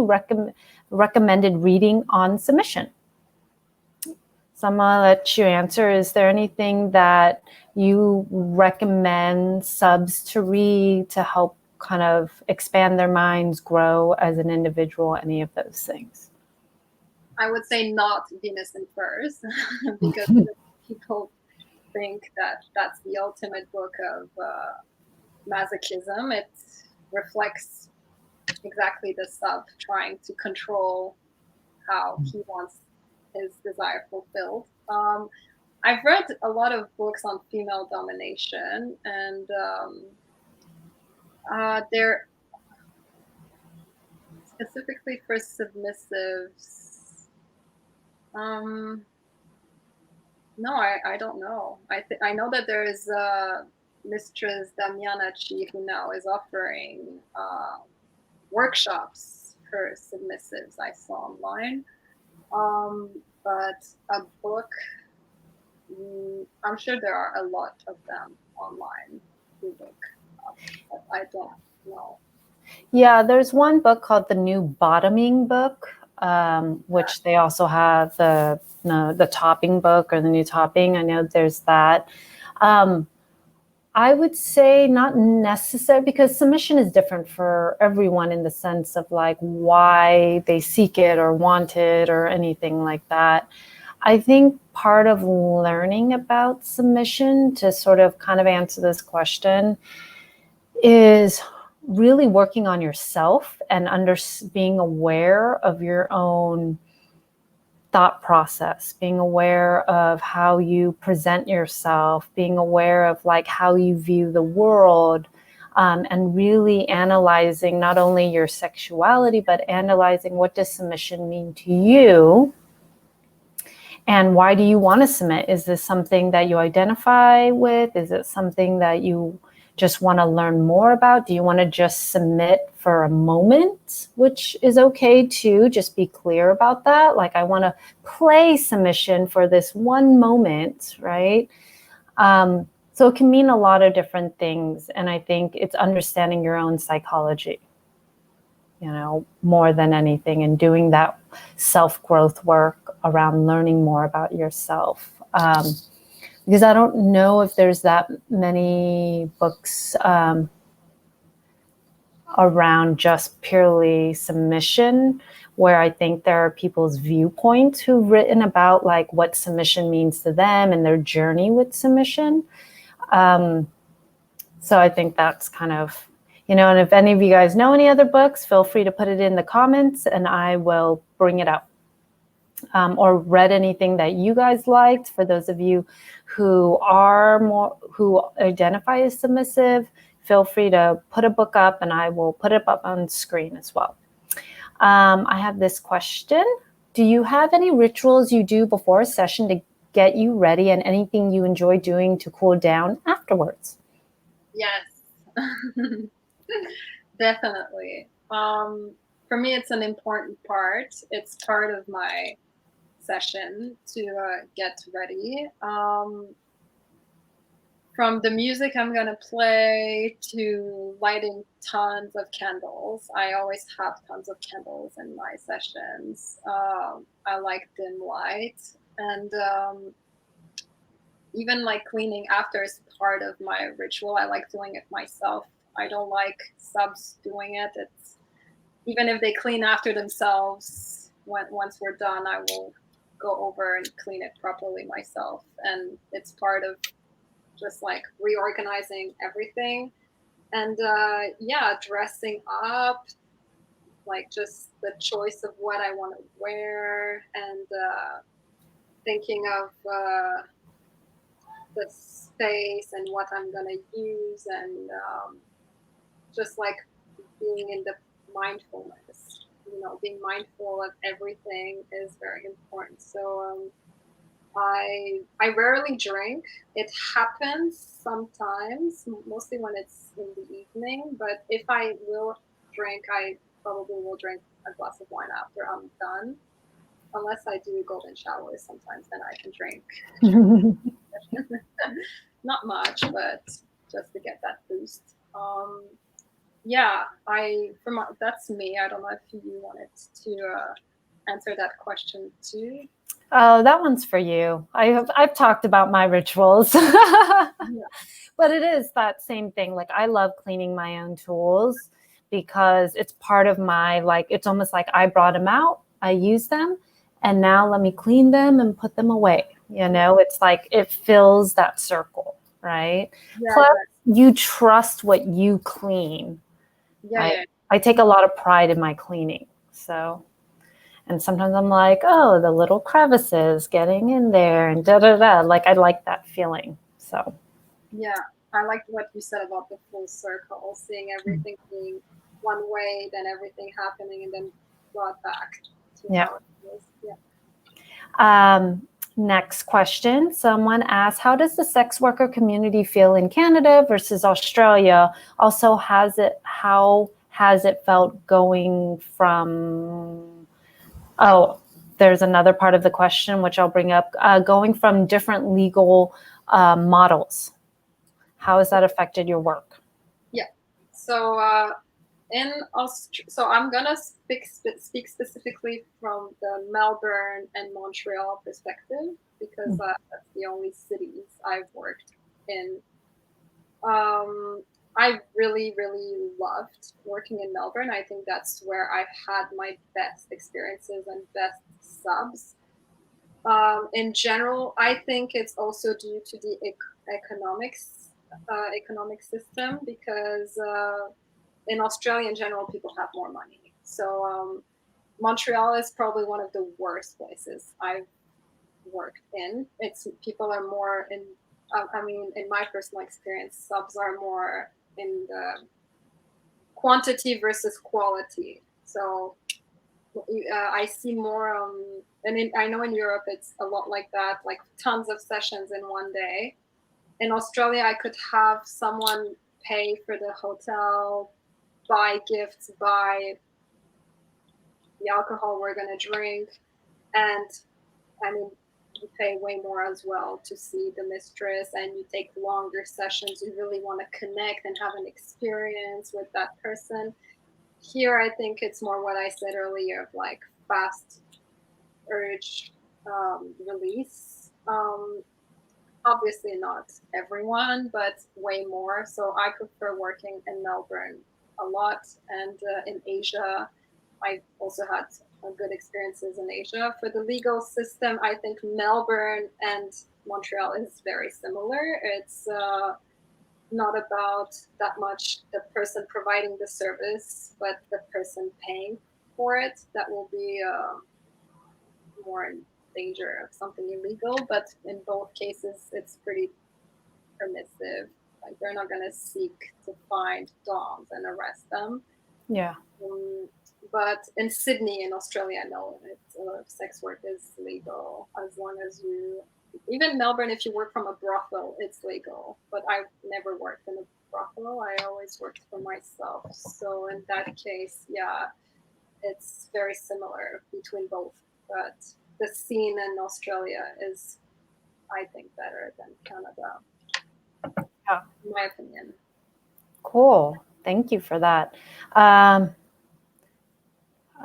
recommended reading on submission? So I'm going to let you answer. Is there anything that you recommend subs to read to help kind of expand their minds, grow as an individual, any of those things? I would say not Venus in Furs, because people think that that's the ultimate book of masochism. It reflects exactly the sub trying to control how he wants his desire fulfilled. I've read a lot of books on female domination, and they're specifically for submissives. No, I don't know. I know that there is Mistress Gynarchy who now is offering workshops for submissives. I saw online, but a book. I'm sure there are a lot of them online. But I don't know. Yeah, there's one book called The New Bottoming Book, which they also have the topping book or the new topping. I know there's that. I would say not necessary, because submission is different for everyone in the sense of like why they seek it or want it or anything like that. I think part of learning about submission, to sort of kind of answer this question, is really working on yourself and being aware of your own thought process, being aware of how you present yourself, being aware of like how you view the world, and really analyzing not only your sexuality, but analyzing what does submission mean to you and why do you want to submit? Is this something that you identify with? Is it something that you just want to learn more about? Do you want to just submit for a moment, which is okay too? Just be clear about that. Like, I want to play submission for this one moment, right? So it can mean a lot of different things. And I think it's understanding your own psychology, more than anything, and doing that self-growth work around learning more about yourself. Because I don't know if there's that many books around just purely submission, where I think there are people's viewpoints who've written about like what submission means to them and their journey with submission. So I think that's kind of, and if any of you guys know any other books, feel free to put it in the comments and I will bring it up. Or read anything that you guys liked. For those of you who identify as submissive, feel free to put a book up and I will put it up on screen as well. I have this question. Do you have any rituals you do before a session to get you ready and anything you enjoy doing to cool down afterwards. Yes, definitely. For me, it's an important part. It's part of my session to get ready. From the music I'm gonna play to lighting tons of candles. I always have tons of candles in my sessions. I like dim light, and even like cleaning after is part of my ritual. I like doing it myself. I don't like subs doing it. It's even if they clean after themselves. Once we're done, I will go over and clean it properly myself, and it's part of just like reorganizing everything. And yeah, dressing up, like just the choice of what I want to wear, and thinking of the space and what I'm gonna use, and just like being in the mindfulness. Being mindful of everything is very important. So I rarely drink. It happens sometimes, mostly when it's in the evening. But if I will drink, I probably will drink a glass of wine after I'm done. Unless I do golden showers, sometimes then I can drink. Not much, but just to get that boost. Yeah, that's me. I don't know if you wanted to answer that question too. Oh, that one's for you. I've talked about my rituals. Yeah. But it is that same thing. Like I love cleaning my own tools because it's part of my, like, it's almost like I brought them out, I use them, and now let me clean them and put them away. It's like it fills that circle, right? Yeah, Plus, you trust what you clean. yeah. I take a lot of pride in my cleaning. So, and sometimes I'm like, oh, the little crevices getting in there and da da da. Like I like that feeling. So. Yeah, I liked what you said about the full circle, seeing everything being one way, then everything happening, and then brought back to how it was. Yeah. Next question. Someone asked, how does the sex worker community feel in Canada versus Australia? Also, how has it felt going from, there's another part of the question, which I'll bring up, going from different legal models. How has that affected your work? Yeah. So so I'm gonna speak specifically from the Melbourne and Montreal perspective because that's the only cities I've worked in. I really, really loved working in Melbourne. I think that's where I've had my best experiences and best subs. In general, I think it's also due to the economic system because in Australia, in general, people have more money. So Montreal is probably one of the worst places I've worked in. It's people are more in. I mean, in my personal experience, subs are more in the quantity versus quality. So I see more, I know in Europe it's a lot like that, like tons of sessions in one day. In Australia, I could have someone pay for the hotel, buy gifts, buy the alcohol we're gonna drink, and I mean, you pay way more as well to see the mistress, and you take longer sessions. You really want to connect and have an experience with that person. Here, I think it's more what I said earlier of like fast urge release. Obviously, not everyone, but way more. So I prefer working in Melbourne a lot, and in Asia, I also had good experiences in Asia. For the legal system, I think Melbourne and Montreal is very similar. It's not about that much the person providing the service, but the person paying for it. That will be more in danger of something illegal. But in both cases, it's pretty permissive. Like they're not going to seek to find dogs and arrest them. Yeah. But in Sydney, in Australia, no, sex work is legal as long as you even Melbourne, if you work from a brothel, it's legal. But I've never worked in a brothel. I always worked for myself. So in that case, yeah, it's very similar between both. But the scene in Australia is, I think, better than Canada, in my opinion. Cool. Thank you for that.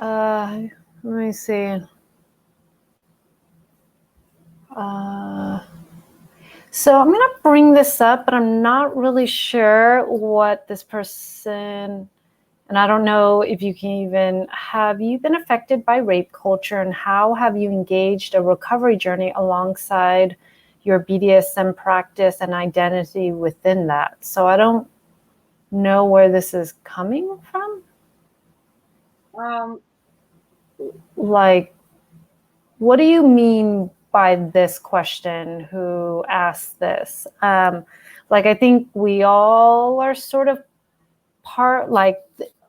Let me see. So I'm going to bring this up, but I'm not really sure what this person, and I don't know if you can even, have you been affected by rape culture, and how have you engaged a recovery journey alongside your BDSM practice and identity within that? So I don't know where this is coming from. Like, what do you mean by this question? Who asked this? Like, I think we all are sort of part, like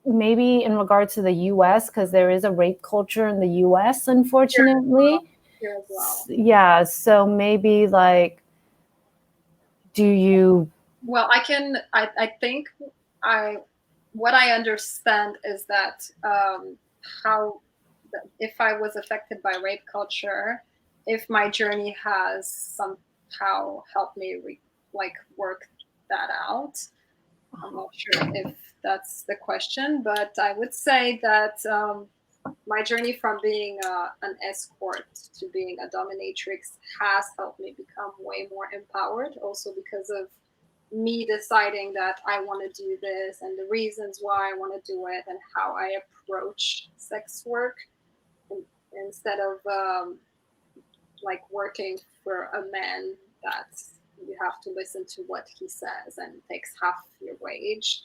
maybe in regards to the US, because there is a rape culture in the US, unfortunately. Here as well. Yeah, so maybe like, do you? Well, I think what I understand is that if I was affected by rape culture, if my journey has somehow helped me work that out. I'm not sure if that's the question, but I would say that my journey from being an escort to being a dominatrix has helped me become way more empowered, also because of me deciding that I want to do this and the reasons why I want to do it and how I approach sex work, instead of working for a man that you have to listen to what he says and takes half your wage.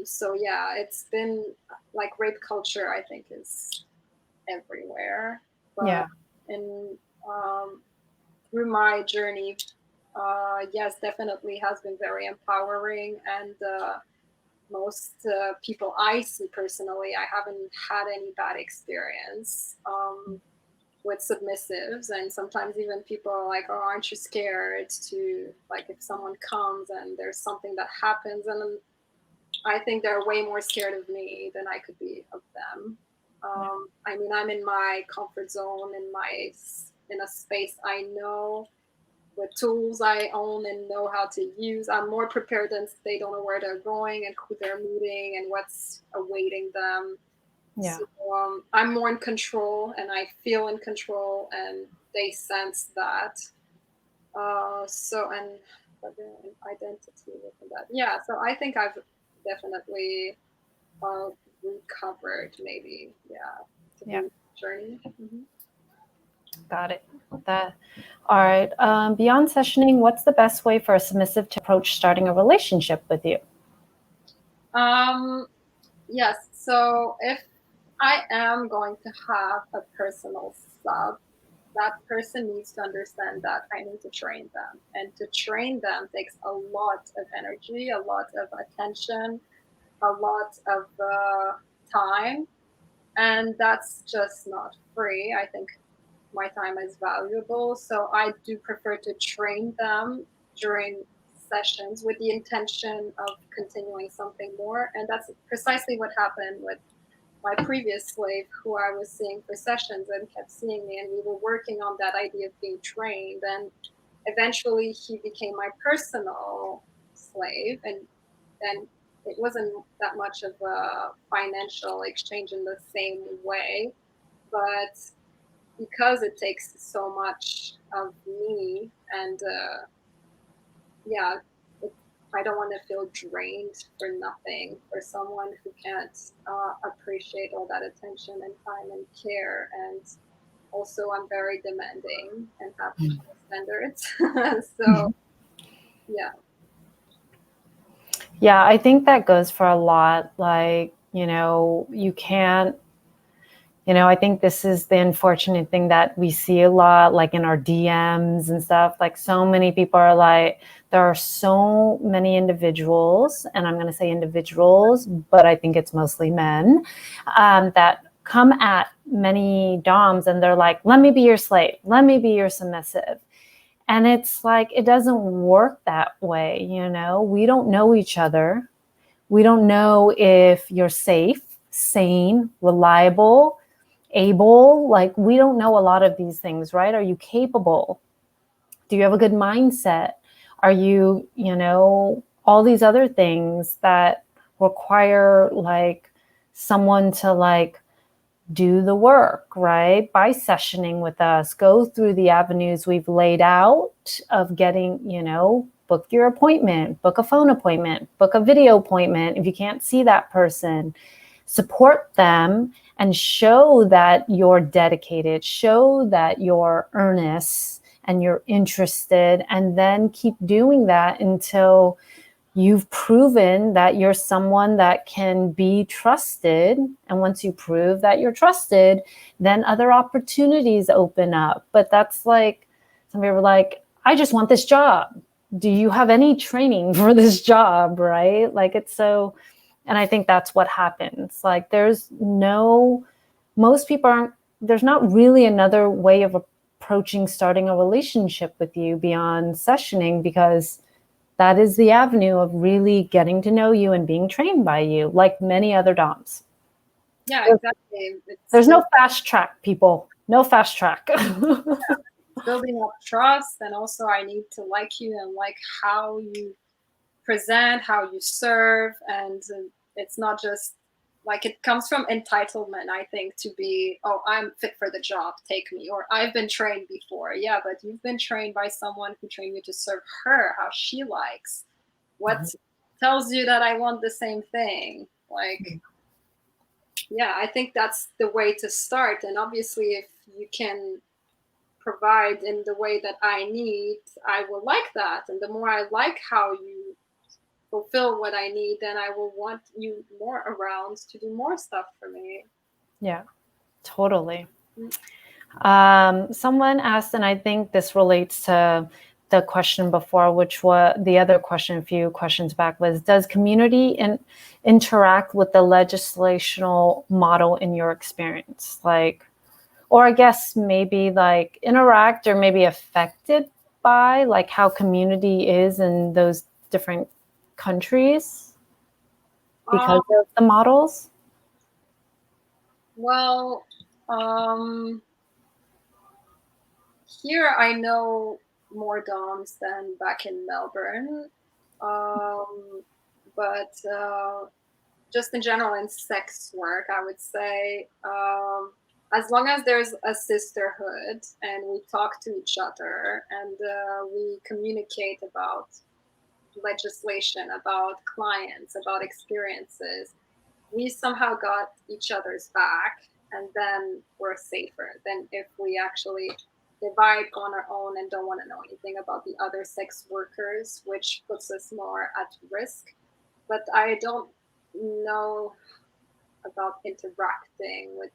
So yeah, it's been like rape culture, I think, is everywhere. But Yeah. in through my journey, yes, definitely has been very empowering. And most people I see personally, I haven't had any bad experience with submissives. And sometimes even people are like, oh, aren't you scared to, like, if someone comes and there's something that happens? And I think they're way more scared of me than I could be of them. I mean, I'm in my comfort zone, in a space I know, with tools I own and know how to use. I'm more prepared than they don't know where they're going and who they're meeting and what's awaiting them. Yeah. So I'm more in control, and I feel in control, and they sense that. And but the identity within that. Yeah, so I think I've definitely recovered, maybe. Yeah, to Yeah. be journey. Mm-hmm. Got it. That. All right. Beyond sessioning, what's the best way for a submissive to approach starting a relationship with you? Yes. So if I am going to have a personal sub, that person needs to understand that I need to train them. And to train them takes a lot of energy, a lot of attention, a lot of time. And that's just not free. I think my time is valuable. So I do prefer to train them during sessions with the intention of continuing something more. And that's precisely what happened with my previous slave, who I was seeing for sessions and kept seeing me. And we were working on that idea of being trained. And eventually he became my personal slave. And then it wasn't that much of a financial exchange in the same way. But because it takes so much of me, and yeah, I don't want to feel drained for nothing, for someone who can't appreciate all that attention and time and care. And also I'm very demanding and have standards. So yeah. Yeah, I think that goes for a lot. Like, you can't, I think this is the unfortunate thing that we see a lot, like in our DMs and stuff. Like, so many people are like, there are so many individuals, and I'm going to say individuals, but I think it's mostly men, that come at many DOMs and they're like, let me be your slave. Let me be your submissive. And it's like, it doesn't work that way, you know? We don't know each other. We don't know if you're safe, sane, reliable, able. Like, we don't know a lot of these things, right? Are you capable? Do you have a good mindset? Are you, you know, all these other things that require like someone to like do the work, right? By sessioning with us, go through the avenues we've laid out of getting, you know, book your appointment, book a phone appointment, book a video appointment. If you can't see that person, support them and show that you're dedicated, show that you're earnest and you're interested, and then keep doing that until you've proven that you're someone that can be trusted. And once you prove that you're trusted, then other opportunities open up. But that's like, some people are like, I just want this job. Do you have any training for this job, right? Like, it's so, and I think that's what happens. Like, most people aren't, there's not really another way of approaching starting a relationship with you beyond sessioning, because that is the avenue of really getting to know you and being trained by you, like many other DOMs. Yeah, exactly. There's no fast track, people. No fast track. Building up trust, and also I need to like you and like how you present, how you serve, and it's not just like, it comes from entitlement, I think, to be, oh, I'm fit for the job, take me, or I've been trained before. Yeah, but you've been trained by someone who trained you to serve her how she likes. What tells you that I want the same thing? Like, yeah, I think that's the way to start. And obviously, if you can provide in the way that I need, I will like that. And the more I like how you fulfill what I need, then I will want you more around to do more stuff for me. Yeah, totally. Someone asked, and I think this relates to the question before, which was the other question a few questions back, was, does community interact with the legislational model in your experience? Like, or I guess maybe like interact or maybe affected by like how community is in those different countries because of the models? Well, here I know more DOMs than back in Melbourne. But just in general in sex work, I would say, as long as there's a sisterhood and we talk to each other and we communicate about legislation, about clients, about experiences, we somehow got each other's back, and then we're safer than if we actually divide on our own and don't want to know anything about the other sex workers, which puts us more at risk. But I don't know about interacting with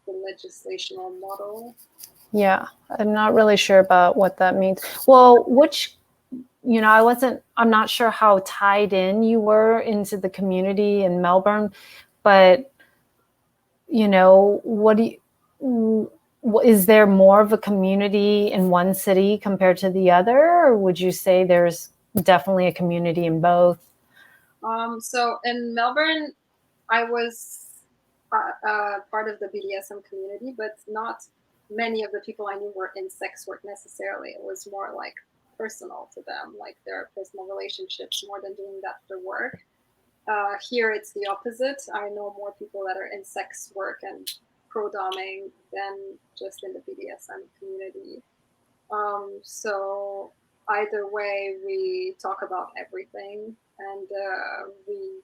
the legislational model. Yeah, I'm not really sure about what that means. Well, I'm not sure how tied in you were into the community in Melbourne, but is there more of a community in one city compared to the other, or would you say there's definitely a community in both? So in Melbourne, I was part of the BDSM community, but not many of the people I knew were in sex work necessarily. It was more like personal to them, like their personal relationships more than doing that for work. Here it's the opposite. I know more people that are in sex work and pro-doming than just in the BDSM community. So either way, we talk about everything, and we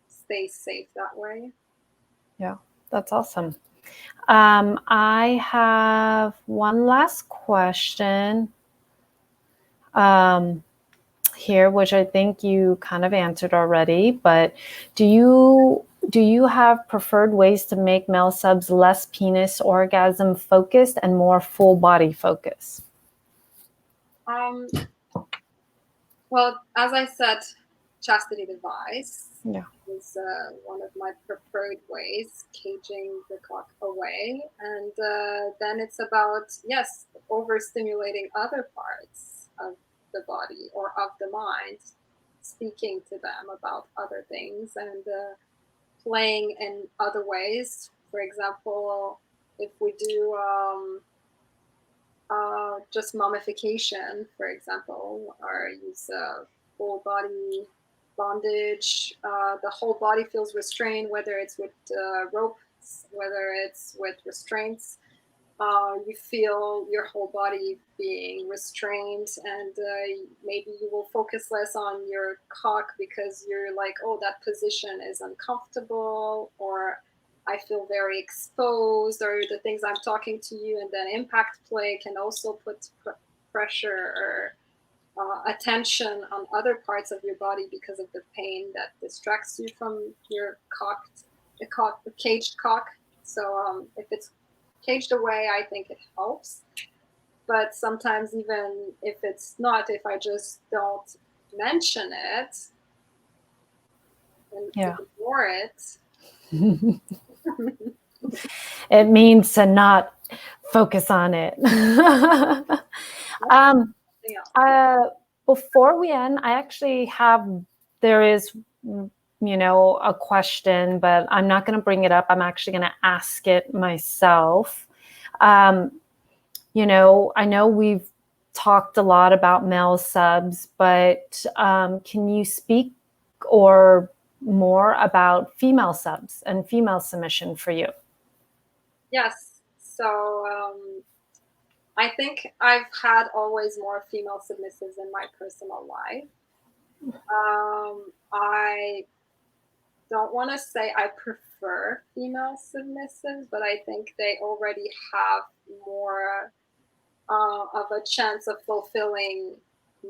stay safe that way. Yeah, that's awesome. I have one last question here, which I think you kind of answered already, but do you have preferred ways to make male subs less penis orgasm focused and more full body focus? Um, well, as I said, chastity device is one of my preferred ways, caging the cock away. And then it's about, yes, overstimulating other parts of the body or of the mind, speaking to them about other things and playing in other ways. For example, if we do just mummification, for example, or use full body bondage, the whole body feels restrained, whether it's with ropes, whether it's with restraints. You feel your whole body being restrained, and maybe you will focus less on your cock because you're like, oh, that position is uncomfortable, or I feel very exposed, or the things I'm talking to you. And then impact play can also put pressure or attention on other parts of your body because of the pain that distracts you from your the caged cock. So if it's caged away, I think it helps. But sometimes even if it's not, if I just don't mention it and ignore it, it means to not focus on it. Before we end, I actually there is, a question, but I'm not going to bring it up. I'm actually going to ask it myself. I know we've talked a lot about male subs, but can you speak or more about female subs and female submission for you? Yes. So I think I've had always more female submissives in my personal life. I don't want to say I prefer female submissives, but I think they already have more of a chance of fulfilling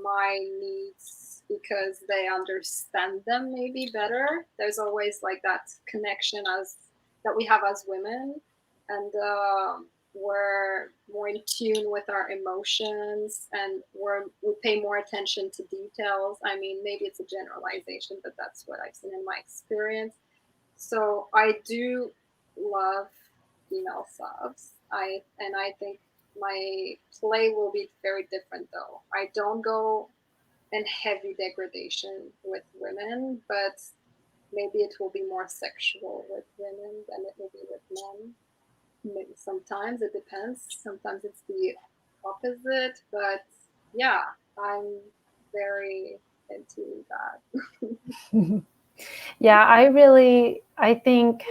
my needs because they understand them maybe better. There's always like that connection that we have as women, and we're more in tune with our emotions, and we pay more attention to details. I mean, maybe it's a generalization, but that's what I've seen in my experience. So I do love female subs. I think my play will be very different though. I don't go in heavy degradation with women, but maybe it will be more sexual with women than it will be with men. Maybe sometimes it depends. Sometimes it's the opposite, but yeah, I'm very into that. Yeah, I think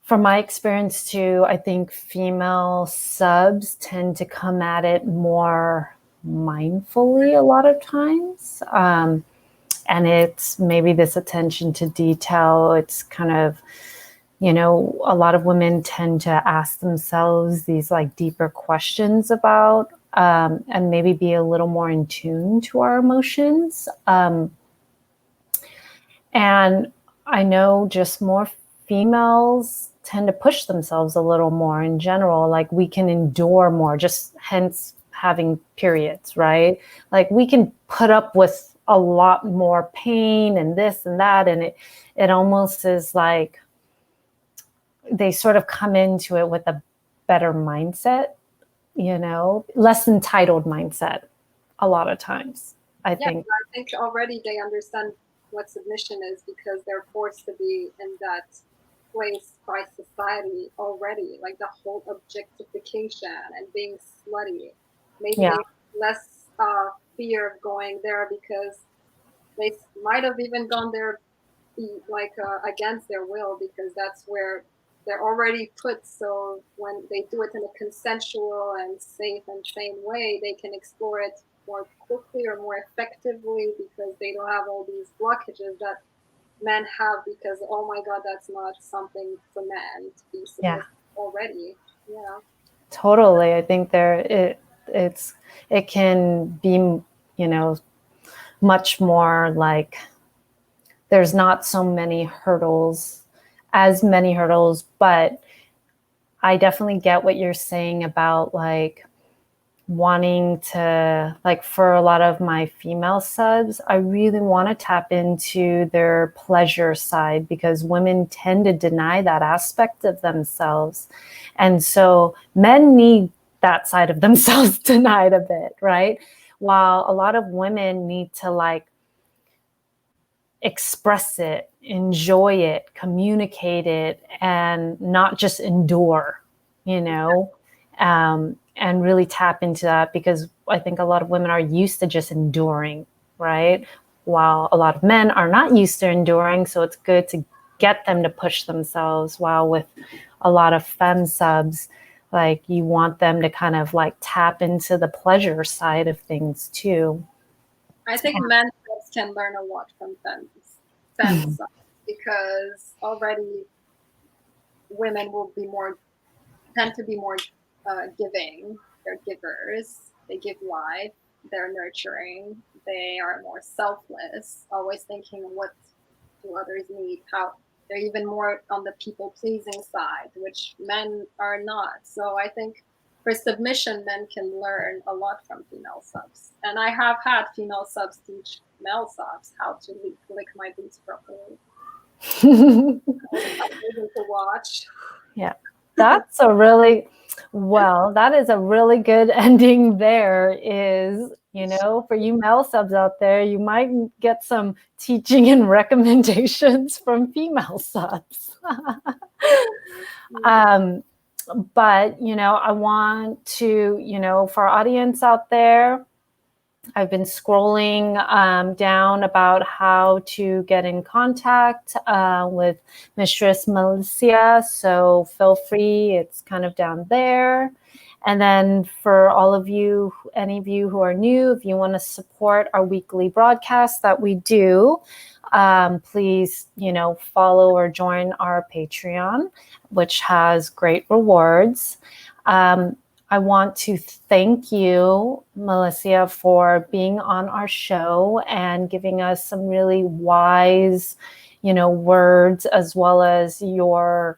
from my experience too, I think female subs tend to come at it more mindfully a lot of times. And it's maybe this attention to detail. It's kind of, a lot of women tend to ask themselves these like deeper questions about, and maybe be a little more in tune to our emotions. And I know just more females tend to push themselves a little more in general. Like we can endure more, just hence having periods, right? Like we can put up with a lot more pain and this and that. And it almost is like they sort of come into it with a better mindset, less entitled mindset a lot of times, I think. I think already they understand what submission is because they're forced to be in that place by society already, like the whole objectification and being slutty. Maybe they have less fear of going there because they might have even gone there like against their will because that's where they're already put. So when they do it in a consensual and safe and sane way, they can explore it more quickly or more effectively because they don't have all these blockages that men have because, oh my God, that's not something for men to be submissive already. Yeah. Totally. I think it can be, much more like there's not so many hurdles, but I definitely get what you're saying about like wanting to, like for a lot of my female subs, I really want to tap into their pleasure side because women tend to deny that aspect of themselves. And so men need that side of themselves denied a bit, right? While a lot of women need to like express it, enjoy it, communicate it, and not just endure, you know, and really tap into that, because I think a lot of women are used to just enduring, right? While a lot of men are not used to enduring. So it's good to get them to push themselves. While with a lot of fem subs, like you want them to kind of like tap into the pleasure side of things too. I think men can learn a lot from femmes because already women will be more, tend to be more giving. They're givers. They give life. They're nurturing. They are more selfless, always thinking what do others need, how they're even more on the people pleasing side, which men are not. So I think for submission, men can learn a lot from female subs. And I have had female subs teach male subs how to lick my boots properly. I'm able to watch. Yeah, that's a really, well, that is a really good ending there. Is, you know, for you male subs out there, you might get some teaching and recommendations from female subs. But, you know, I want to, you know, for our audience out there, I've been scrolling down about how to get in contact with Mistress Malissia. So feel free, it's kind of down there. And then for all of you, any of you who are new, if you want to support our weekly broadcast that we do, please, you know, follow or join our Patreon, which has great rewards. I want to thank you, Malissia, for being on our show and giving us some really wise, you know, words, as well as your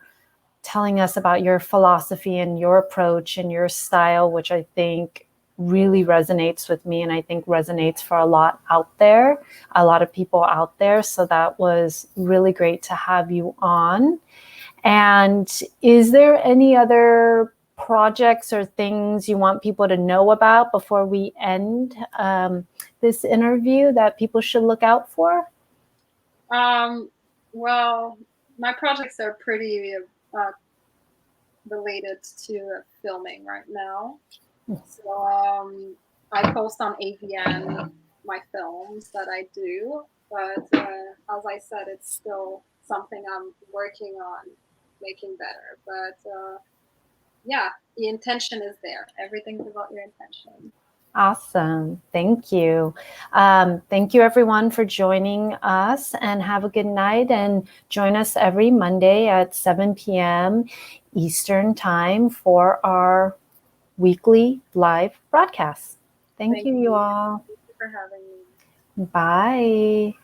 telling us about your philosophy and your approach and your style, which I think really resonates with me, and I think resonates for a lot out there, a lot of people out there. So that was really great to have you on. And is there any other projects or things you want people to know about before we end this interview that people should look out for? Well, my projects are pretty related to filming right now. So I post on AVN my films that I do, but as I said, it's still something I'm working on making better. But yeah, the intention is there. Everything's about your intention. Awesome. Thank you. Thank you, everyone, for joining us, and have a good night. And join us every Monday at 7 p.m. Eastern Time for our weekly live broadcast. Thank you, you all. Thank you for having me. Bye.